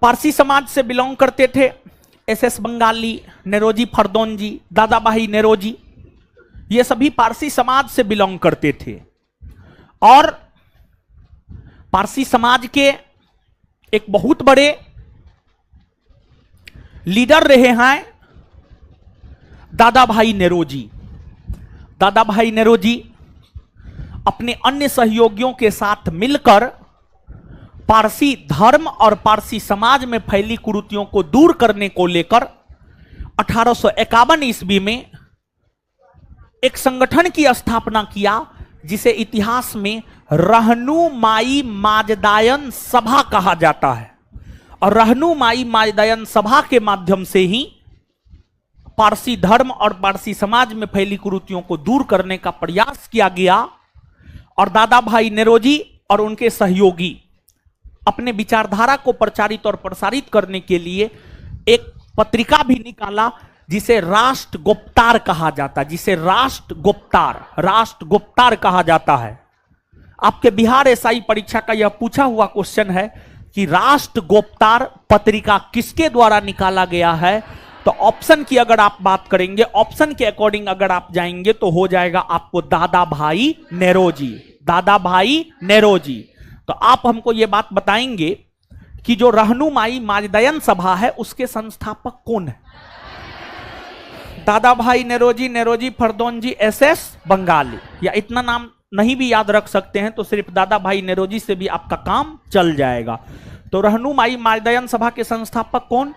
पारसी समाज से बिलोंग करते थे एसएस बंगाली, नेरोजी फरदौनजी, दादा भाई नेरोजी, ये सभी पारसी समाज से बिलोंग करते थे। और पारसी समाज के एक बहुत बड़े लीडर रहे हैं दादा भाई नेरोजी। दादा भाई नेरोजी अपने अन्य सहयोगियों के साथ मिलकर पारसी धर्म और पारसी समाज में फैली कुरीतियों को दूर करने को लेकर 1851 ईस्वी में एक संगठन की स्थापना किया, जिसे इतिहास में रहनुमाई माजदायन सभा कहा जाता है। और रहनुमाई मायदयन सभा के माध्यम से ही पारसी धर्म और पारसी समाज में फैली कुरीतियों को दूर करने का प्रयास किया गया। और दादा भाई नेरोजी और उनके सहयोगी अपने विचारधारा को प्रचारित और प्रसारित करने के लिए एक पत्रिका भी निकाला जिसे राष्ट्रगुप्तार कहा जाता है, जिसे राष्ट्रगुप्तार कहा जाता है। आपके बिहार एसआई परीक्षा का यह पूछा हुआ क्वेश्चन है कि राष्ट्रगुप्तार पत्रिका किसके द्वारा निकाला गया है, तो ऑप्शन की अगर आप बात करेंगे, ऑप्शन के अकॉर्डिंग अगर आप जाएंगे तो हो जाएगा आपको दादा भाई नेरोजी, दादा भाई नेरोजी। तो आप हमको यह बात बताएंगे कि जो रहनुमाई मायदयन सभा है उसके संस्थापक कौन है? दादा भाई नेरोजी, नेरोजी फरदौनजी एसएस बंगाली, या इतना नाम नहीं भी याद रख सकते हैं तो सिर्फ दादा भाई नेरोजी से भी आपका काम चल जाएगा। तो रहनुमाई मायदयन सभा के संस्थापक कौन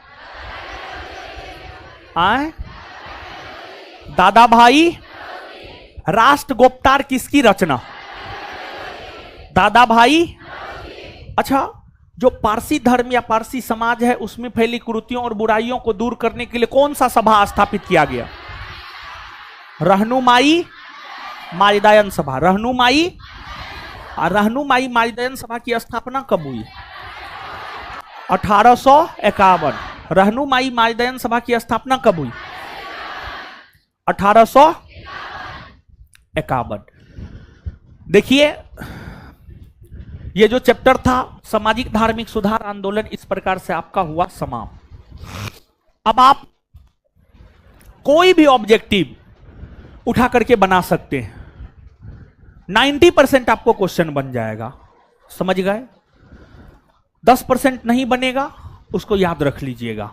आए? दादा भाई। राष्ट्रगुप्तार किसकी रचना? दादा भाई। अच्छा, जो पारसी धर्म या पारसी समाज है उसमें फैली कुरीतियों और बुराइयों को दूर करने के लिए कौन सा सभा स्थापित किया गया? रहनुमाई मायदयन सभा। रहनुमाई मायदयन सभा की स्थापना कब हुई? 1851। रहनुमाई मायदयन सभा की स्थापना कब हुई? 1851। देखिए, ये जो चैप्टर था सामाजिक धार्मिक सुधार आंदोलन, इस प्रकार से आपका हुआ समाप्त। अब आप कोई भी ऑब्जेक्टिव उठा करके बना सकते हैं, 90% आपको क्वेश्चन बन जाएगा, समझ गए? 10% नहीं बनेगा, उसको याद रख लीजिएगा।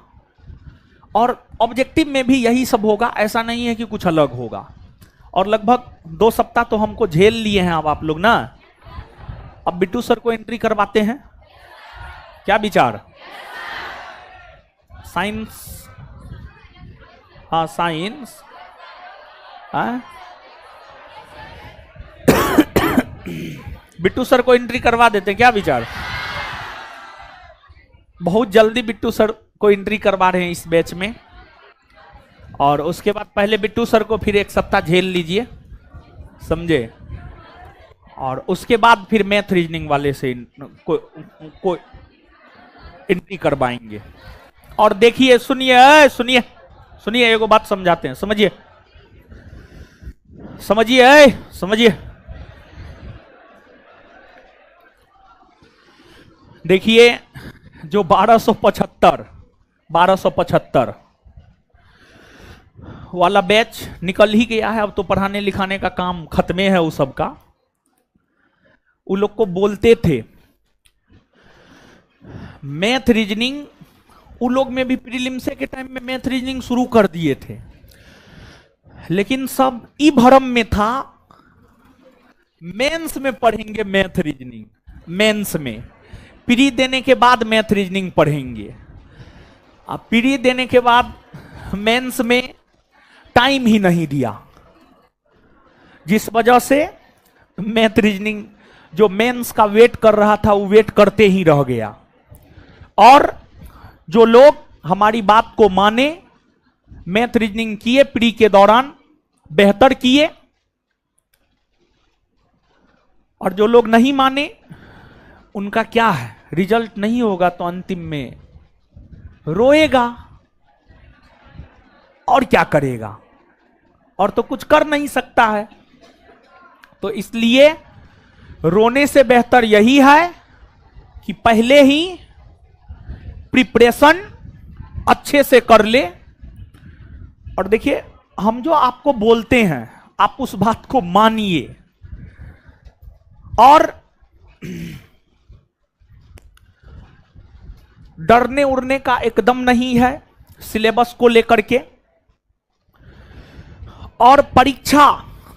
और ऑब्जेक्टिव में भी यही सब होगा, ऐसा नहीं है कि कुछ अलग होगा। और लगभग 2 सप्ताह तो हमको झेल लिए हैं अब आप लोग ना। अब बिट्टू सर को एंट्री करवाते हैं, क्या विचार? साइंस, हाँ साइंस, हाँ बिट्टू सर को एंट्री करवा देते हैं, क्या विचार? बहुत जल्दी बिट्टू सर को एंट्री करवा रहे हैं इस बैच में। और उसके बाद पहले बिट्टू सर को फिर 1 सप्ताह झेल लीजिए, समझे? और उसके बाद फिर मैथ रीजनिंग वाले से को एंट्री करवाएंगे। और देखिए, सुनिए सुनिए सुनिए, एगो बात समझाते हैं, समझिए समझिए समझिए। देखिए, जो 1275 वाला बैच निकल ही गया है, अब तो पढ़ाने लिखाने का काम खत्मे है वो सब का। वो लोग को बोलते थे मैथ रीजनिंग, वो लोग में भी प्रीलिम्स के टाइम में मैथ रीजनिंग शुरू कर दिए थे, लेकिन सब ई भरम में था मेंस में पढ़ेंगे मैथ रीजनिंग, मेंस में प्री देने के बाद मैथ रीजनिंग पढ़ेंगे। अब प्री देने के बाद मेंस में टाइम ही नहीं दिया, जिस वजह से मैथ रीजनिंग जो मेंस का वेट कर रहा था वो वेट करते ही रह गया। और जो लोग हमारी बात को माने, मैथ रीजनिंग किए, प्री के दौरान बेहतर किए, और जो लोग नहीं माने उनका क्या है, रिजल्ट नहीं होगा तो अंतिम में रोएगा और क्या करेगा, और तो कुछ कर नहीं सकता है। तो इसलिए रोने से बेहतर यही है कि पहले ही प्रिपरेशन अच्छे से कर ले। और देखिए, हम जो आपको बोलते हैं आप उस बात को मानिए, और डरने उड़ने का एकदम नहीं है सिलेबस को लेकर के। और परीक्षा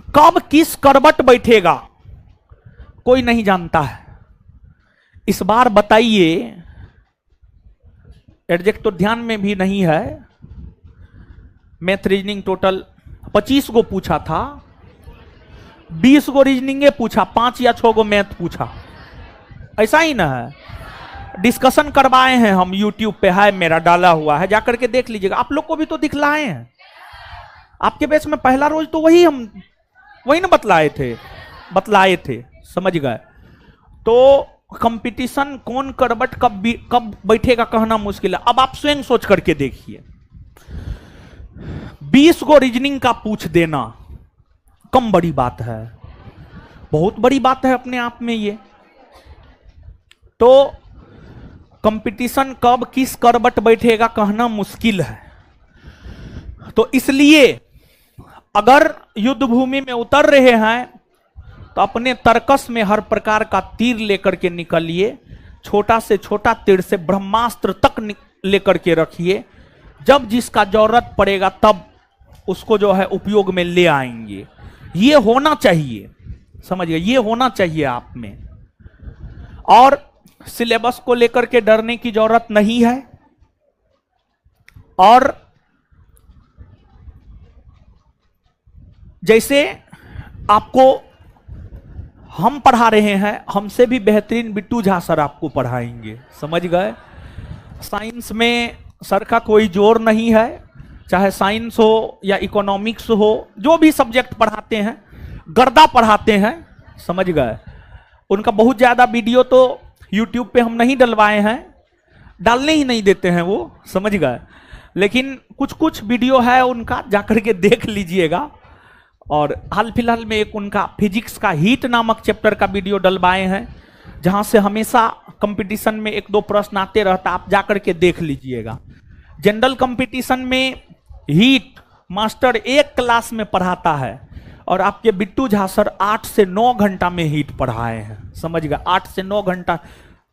कब किस करवट बैठेगा कोई नहीं जानता है। इस बार बताइए, एडजेक्ट तो ध्यान में भी नहीं है, मैथ रीजनिंग टोटल 25 गो पूछा था, 20 गो रीजनिंग पूछा, 5 या 6 गो मैथ पूछा, ऐसा ही ना है? डिस्कशन करवाए हैं हम, यूट्यूब पे है मेरा डाला हुआ है, जाकर के देख लीजिएगा। आप लोग को भी तो दिखलाए हैं, आपके बैच में पहला रोज तो वही ना बतलाए थे, समझ गए। तो कंपटीशन कौन करबट कब बैठेगा कहना मुश्किल है। अब आप स्वयं सोच करके देखिए, 20 गो रीजनिंग का पूछ देना कम बड़ी बात है, बहुत बड़ी बात है अपने आप में ये। तो कंपटीशन कब किस करबट बैठेगा कहना मुश्किल है। तो इसलिए अगर युद्ध भूमि में उतर रहे हैं तो अपने तर्कस में हर प्रकार का तीर लेकर के निकलिए, छोटा से छोटा तीर से ब्रह्मास्त्र तक लेकर के रखिए। जब जिसका जरूरत पड़ेगा तब उसको जो है उपयोग में ले आएंगे। ये होना चाहिए, समझिए, ये होना चाहिए आप में। और सिलेबस को लेकर के डरने की जरूरत नहीं है। और जैसे आपको हम पढ़ा रहे हैं, हमसे भी बेहतरीन बिट्टू झा सर आपको पढ़ाएंगे, समझ गए। साइंस में सर का कोई जोर नहीं है, चाहे साइंस हो या इकोनॉमिक्स हो, जो भी सब्जेक्ट पढ़ाते हैं गर्दा पढ़ाते हैं, समझ गए। उनका बहुत ज्यादा वीडियो तो यूट्यूब पे हम नहीं डलवाए हैं, डालने ही नहीं देते हैं वो, समझ गए। लेकिन कुछ कुछ वीडियो है उनका, जाकर के देख लीजिएगा। और हाल फिलहाल में एक उनका फिजिक्स का हीट नामक चैप्टर का वीडियो डलवाए हैं, जहां से हमेशा कंपटीशन में 1-2 प्रश्न आते रहता, आप जाकर के देख लीजिएगा। जनरल कंपटीशन में हीट मास्टर एक क्लास में पढ़ाता है और आपके बिट्टू झा सर 8 से 9 घंटा में हीट पढ़ाए हैं, समझ गए। 8 से 9 घंटा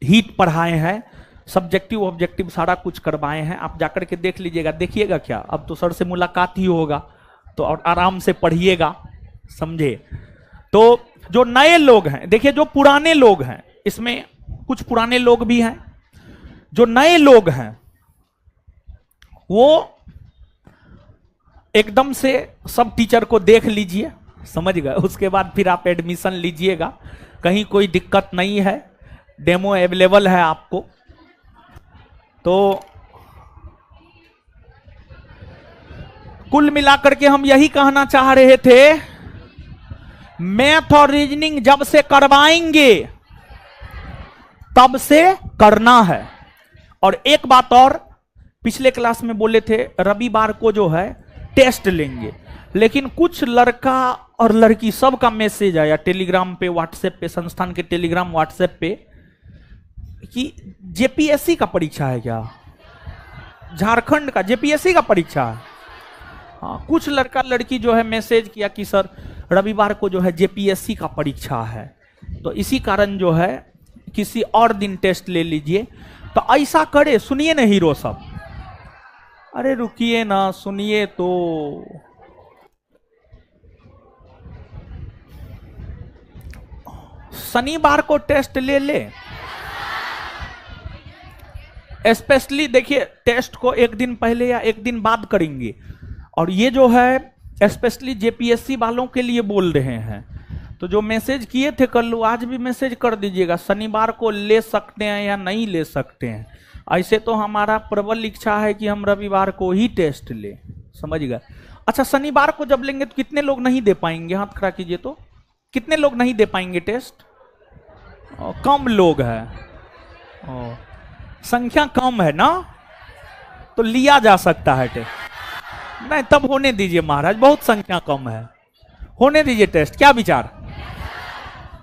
हीट पढ़ाए हैं, सब्जेक्टिव ऑब्जेक्टिव सारा कुछ करवाए हैं। आप जाकर के देख लीजिएगा, देखिएगा क्या, अब तो सर से मुलाकात ही होगा तो और आराम से पढ़िएगा, समझे। तो जो नए लोग हैं, देखिए जो पुराने लोग हैं, इसमें कुछ पुराने लोग भी हैं, जो नए लोग हैं वो एकदम से सब टीचर को देख लीजिए, समझ गए। उसके बाद फिर आप एडमिशन लीजिएगा, कहीं कोई दिक्कत नहीं है, डेमो अवेलेबल है आपको। तो कुल मिलाकर के हम यही कहना चाह रहे थे, मैथ और रीजनिंग जब से करवाएंगे तब से करना है। और एक बात और, पिछले क्लास में बोले थे रविवार को जो है टेस्ट लेंगे, लेकिन कुछ लड़का और लड़की सबका मैसेज आया टेलीग्राम पे, व्हाट्सएप पे, संस्थान के टेलीग्राम व्हाट्सएप पे कि जेपीएससी का परीक्षा है क्या, झारखंड का जेपीएससी का परीक्षा है। हाँ, कुछ लड़का लड़की जो है मैसेज किया कि सर रविवार को जो है जेपीएससी का परीक्षा है, तो इसी कारण जो है किसी और दिन टेस्ट ले लीजिए। तो ऐसा करे, सुनिए ना हीरो सब, अरे रुकिए ना, सुनिए तो। शनिवार को टेस्ट ले स्पेशली देखिए, टेस्ट को एक दिन पहले या एक दिन बाद करेंगे। और ये जो है स्पेशली जेपीएससी वालों के लिए बोल रहे हैं, तो जो मैसेज किए थे कल, आज भी मैसेज कर दीजिएगा, शनिवार को ले सकते हैं या नहीं ले सकते हैं। ऐसे तो हमारा प्रबल इच्छा है कि हम रविवार को ही टेस्ट ले, समझ गए। अच्छा, शनिवार को जब लेंगे तो कितने लोग नहीं दे पाएंगे, हाथ खड़ा कीजिए तो, कितने लोग नहीं दे पाएंगे टेस्ट? कम लोग है, संख्या कम है ना, तो लिया जा सकता है टेस्ट। नहीं, तब होने दीजिए महाराज, बहुत संख्या कम है, होने दीजिए टेस्ट, क्या विचार,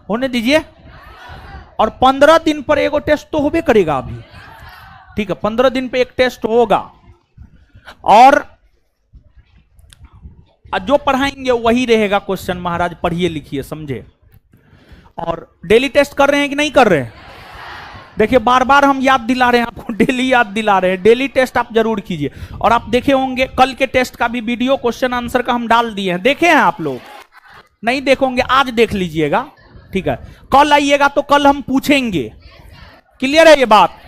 होने दीजिए। और 15 दिन पर एगो टेस्ट तो होबे करेगा अभी, ठीक है, 15 दिन पे एक टेस्ट होगा। और जो पढ़ाएंगे वही रहेगा क्वेश्चन, महाराज पढ़िए लिखिए समझे। और डेली टेस्ट कर रहे हैं कि नहीं कर रहे हैं? देखिए बार बार हम याद दिला रहे हैं आपको, डेली याद दिला रहे हैं, डेली टेस्ट आप जरूर कीजिए। और आप देखे होंगे कल के टेस्ट का भी वीडियो क्वेश्चन आंसर का हम डाल दिए हैं, देखे हैं आप लोग? नहीं देखोगे आज देख लीजिएगा, ठीक है। कल आइएगा तो कल हम पूछेंगे, क्लियर है ये बात?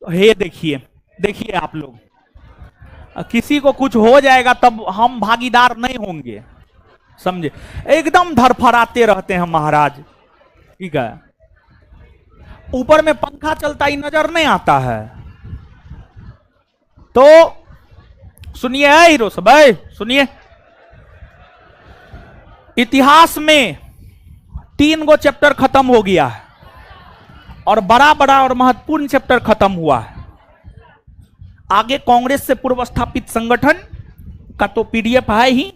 हे देखिए, देखिए आप लोग, किसी को कुछ हो जाएगा तब हम भागीदार नहीं होंगे, समझे। एकदम धरफराते रहते हैं महाराज, ठीक है। ऊपर में पंखा चलता ही नजर नहीं आता है। तो सुनिए हीरो सब, सुनिए, इतिहास में 3 गो चैप्टर खत्म हो गया है और बड़ा बड़ा और महत्वपूर्ण चैप्टर खत्म हुआ है। आगे कांग्रेस से पूर्व स्थापित संगठन का तो पीडीएफ है ही,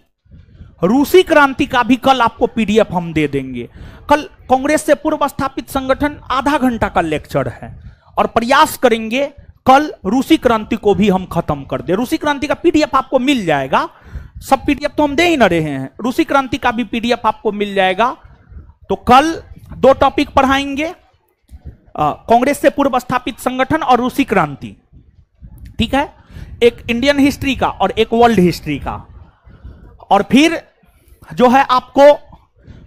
रूसी क्रांति का भी कल आपको पीडीएफ हम दे देंगे। कल कांग्रेस से पूर्व स्थापित संगठन आधा घंटा का लेक्चर है और प्रयास करेंगे कल रूसी क्रांति को भी हम खत्म कर दे। रूसी क्रांति का पीडीएफ आपको मिल जाएगा, सब पीडीएफ तो हम दे ही ना रहे हैं, रूसी क्रांति का भी पीडीएफ आपको मिल जाएगा। तो कल 2 टॉपिक पढ़ाएंगे, कांग्रेस से पूर्व स्थापित संगठन और रूसी क्रांति, ठीक है, एक इंडियन हिस्ट्री का और एक वर्ल्ड हिस्ट्री का। और फिर जो है आपको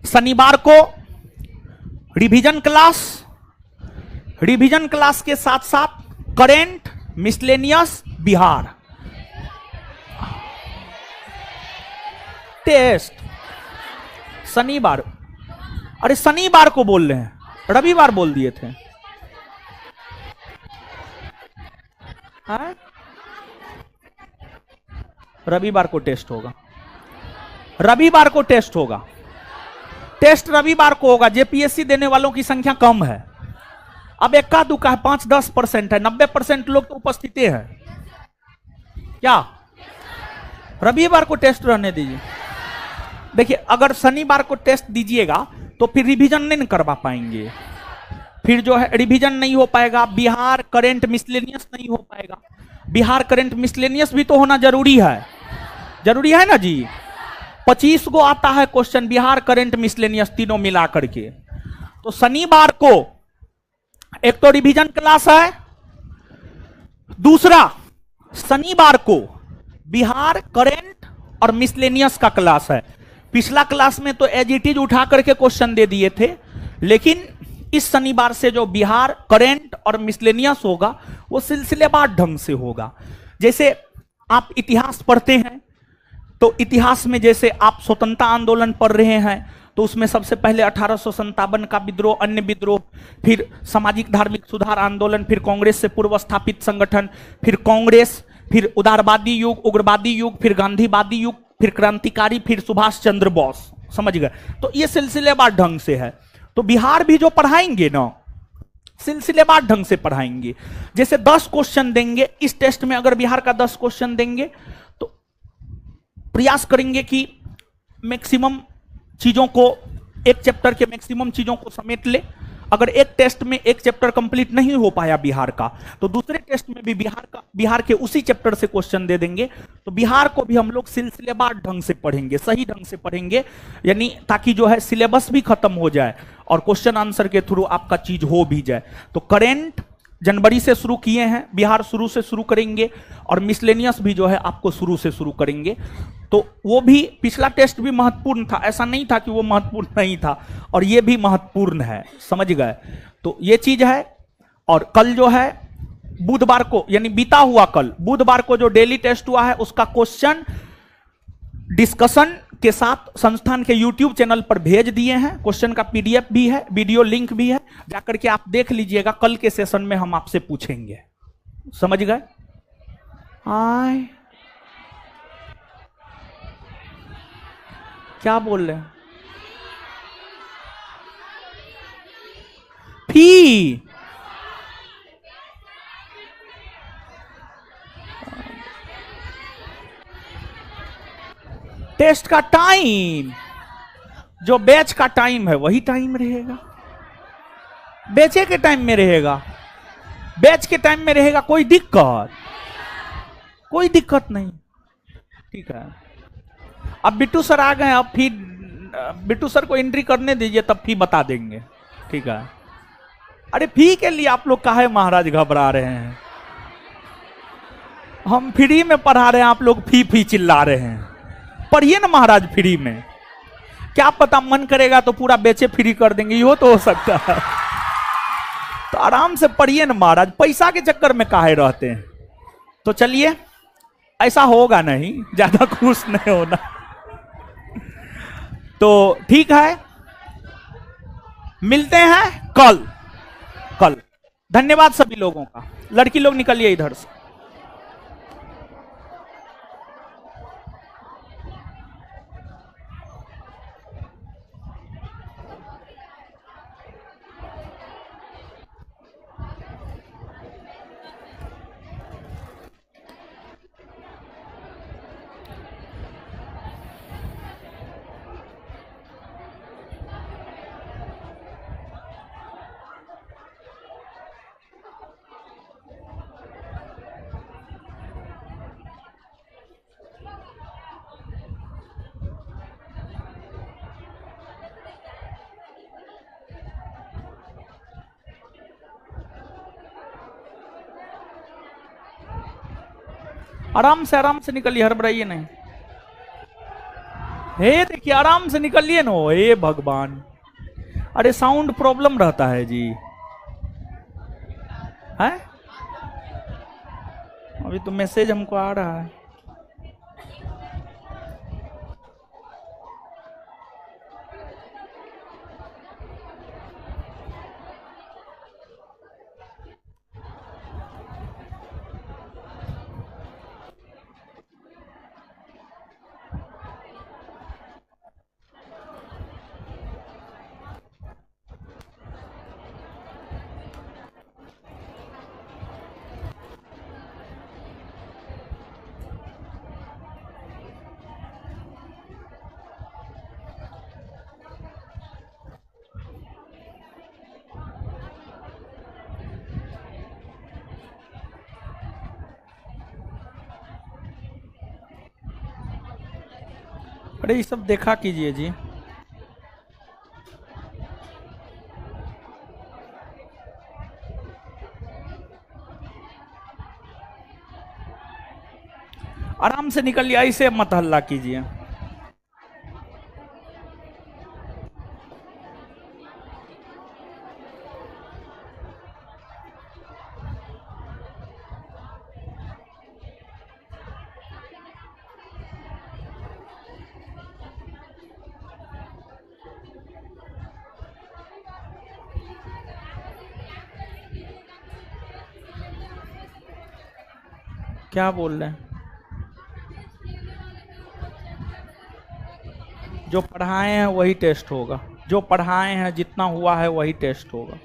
शनिवार को रिवीजन क्लास के साथ साथ करेंट, मिसलेनियस, बिहार टेस्ट शनिवार, अरे शनिवार को बोल रहे हैं, रविवार बोल दिए थे। हाँ? रविवार को टेस्ट होगा, रविवार को टेस्ट होगा, टेस्ट रविवार को होगा। जेपीएससी देने वालों की संख्या कम है, अब इक्का दुक्का है, 5-10% है, 90% लोग तो उपस्थित हैं। क्या रविवार को टेस्ट रहने दीजिए। देखिए अगर शनिवार को टेस्ट दीजिएगा तो फिर रिवीजन नहीं करवा पाएंगे, फिर जो है रिवीजन नहीं हो पाएगा, बिहार करेंट मिसलेनियस नहीं हो पाएगा। बिहार करेंट मिसलेनियस भी तो होना जरूरी है ना जी। 25 गो आता है क्वेश्चन, बिहार करेंट मिसलेनियस तीनों मिला करके। तो शनिवार को एक तो रिवीजन क्लास है, दूसरा शनिवार को बिहार करेंट और मिसलेनियस का क्लास है। पिछला क्लास में तो एज इट इज उठा करके क्वेश्चन दे दिए थे, लेकिन इस शनिवार से जो बिहार करेंट और मिसलेनियस होगा वो सिलसिलेवार ढंग से होगा। जैसे आप इतिहास पढ़ते हैं तो इतिहास में जैसे आप स्वतंत्रता आंदोलन पढ़ रहे हैं तो उसमें सबसे पहले 1857 का विद्रोह, अन्य विद्रोह, फिर सामाजिक धार्मिक सुधार आंदोलन, फिर कांग्रेस से पूर्व स्थापित संगठन, फिर कांग्रेस, फिर उदारवादी युग, उग्रवादी युग, फिर गांधीवादी युग, फिर क्रांतिकारी, फिर सुभाष चंद्र बोस, समझ गए। तो ये सिलसिलेवार ढंग से है। तो बिहार भी जो पढ़ाएंगे ना सिलसिलेवार ढंग से पढ़ाएंगे। जैसे 10 क्वेश्चन देंगे इस टेस्ट में, अगर बिहार का 10 क्वेश्चन देंगे तो प्रयास करेंगे कि मैक्सिमम चीजों को, एक चैप्टर के मैक्सिमम चीजों को समेट ले। अगर एक टेस्ट में एक चैप्टर कंप्लीट नहीं हो पाया बिहार का तो दूसरे टेस्ट में भी बिहार के उसी चैप्टर से क्वेश्चन दे देंगे। तो बिहार को भी हम लोग सिलसिलेवार ढंग से पढ़ेंगे, सही ढंग से पढ़ेंगे, यानी ताकि जो है सिलेबस भी खत्म हो जाए और क्वेश्चन आंसर के थ्रू आपका चीज हो भी जाए। तो करेंट जनवरी से शुरू किए हैं, बिहार शुरू से शुरू करेंगे, और मिसलेनियस भी जो है आपको शुरू से शुरू करेंगे। तो वो भी, पिछला टेस्ट भी महत्वपूर्ण था, ऐसा नहीं था कि वो महत्वपूर्ण नहीं था, और ये भी महत्वपूर्ण है, समझ गए। तो ये चीज है। और कल जो है बुधवार को, यानी बीता हुआ कल बुधवार को जो डेली टेस्ट हुआ है उसका क्वेश्चन डिस्कशन के साथ संस्थान के YouTube चैनल पर भेज दिए हैं। क्वेश्चन का PDF भी है, वीडियो लिंक भी है, जाकर के आप देख लीजिएगा। कल के सेशन में हम आपसे पूछेंगे, समझ गए। आए क्या बोल रहे हैं? फी टेस्ट का टाइम, जो बैच का टाइम है वही टाइम रहेगा, बेचे के टाइम में रहेगा, बैच के टाइम में रहेगा। कोई दिक्कत नहीं, ठीक है। अब बिट्टू सर आ गए, अब फिर बिट्टू सर को एंट्री करने दीजिए, तब फी बता देंगे, ठीक है। अरे फी के लिए आप लोग काहे महाराज घबरा रहे हैं? हम फ्री में पढ़ा रहे हैं, आप लोग फी चिल्ला रहे हैं। पढ़िए ना महाराज फ्री में, क्या पता मन करेगा तो पूरा बेचे फ्री कर देंगे, यो तो हो सकता है। तो आराम से पढ़िए ना महाराज, पैसा के चक्कर में काहे रहते हैं। तो चलिए, ऐसा होगा नहीं, ज्यादा खुश नहीं होना। तो ठीक है, मिलते हैं कल। धन्यवाद सभी लोगों का। लड़की लोग निकलिए इधर से। आराम से निकलिए, हड़बड़ाइए नहीं। हे देखिए, आराम से निकलिए ना। हे भगवान, अरे साउंड प्रॉब्लम रहता है जी। है अभी तो मैसेज हमको आ रहा है। अरे ये सब देखा कीजिए जी। आराम से निकलिए, ऐसे मत हल्ला कीजिए। क्या बोल रहे हैं? जो पढ़ाए हैं वही टेस्ट होगा। जो पढ़ाए हैं, जितना हुआ है वही टेस्ट होगा।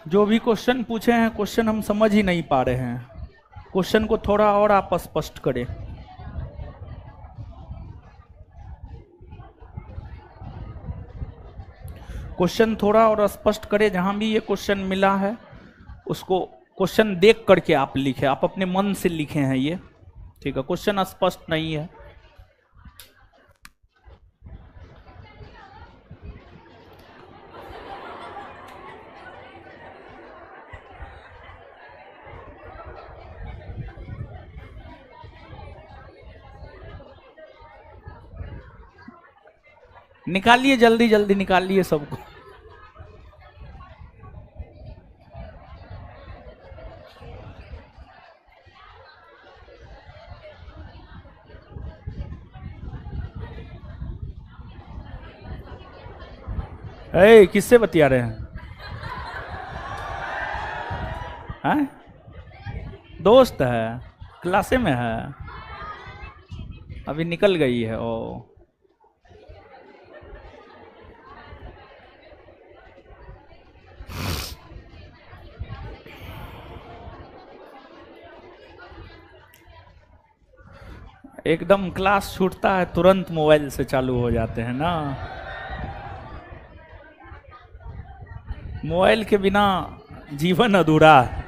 जो भी क्वेश्चन पूछे हैं, क्वेश्चन हम समझ ही नहीं पा रहे हैं। क्वेश्चन को थोड़ा और आप स्पष्ट करें। क्वेश्चन थोड़ा और स्पष्ट करें। जहां भी ये क्वेश्चन मिला है उसको क्वेश्चन देख करके आप लिखें। आप अपने मन से लिखे हैं ये, ठीक है? क्वेश्चन स्पष्ट नहीं है। निकालिए, जल्दी जल्दी निकालिए सबको। ए, किससे बतिया रहे हैं? हैं? दोस्त है, क्लासे में है, अभी निकल गई है। ओ, एकदम क्लास छूटता है तुरंत मोबाइल से चालू हो जाते हैं ना। मोबाइल के बिना जीवन अधूरा है।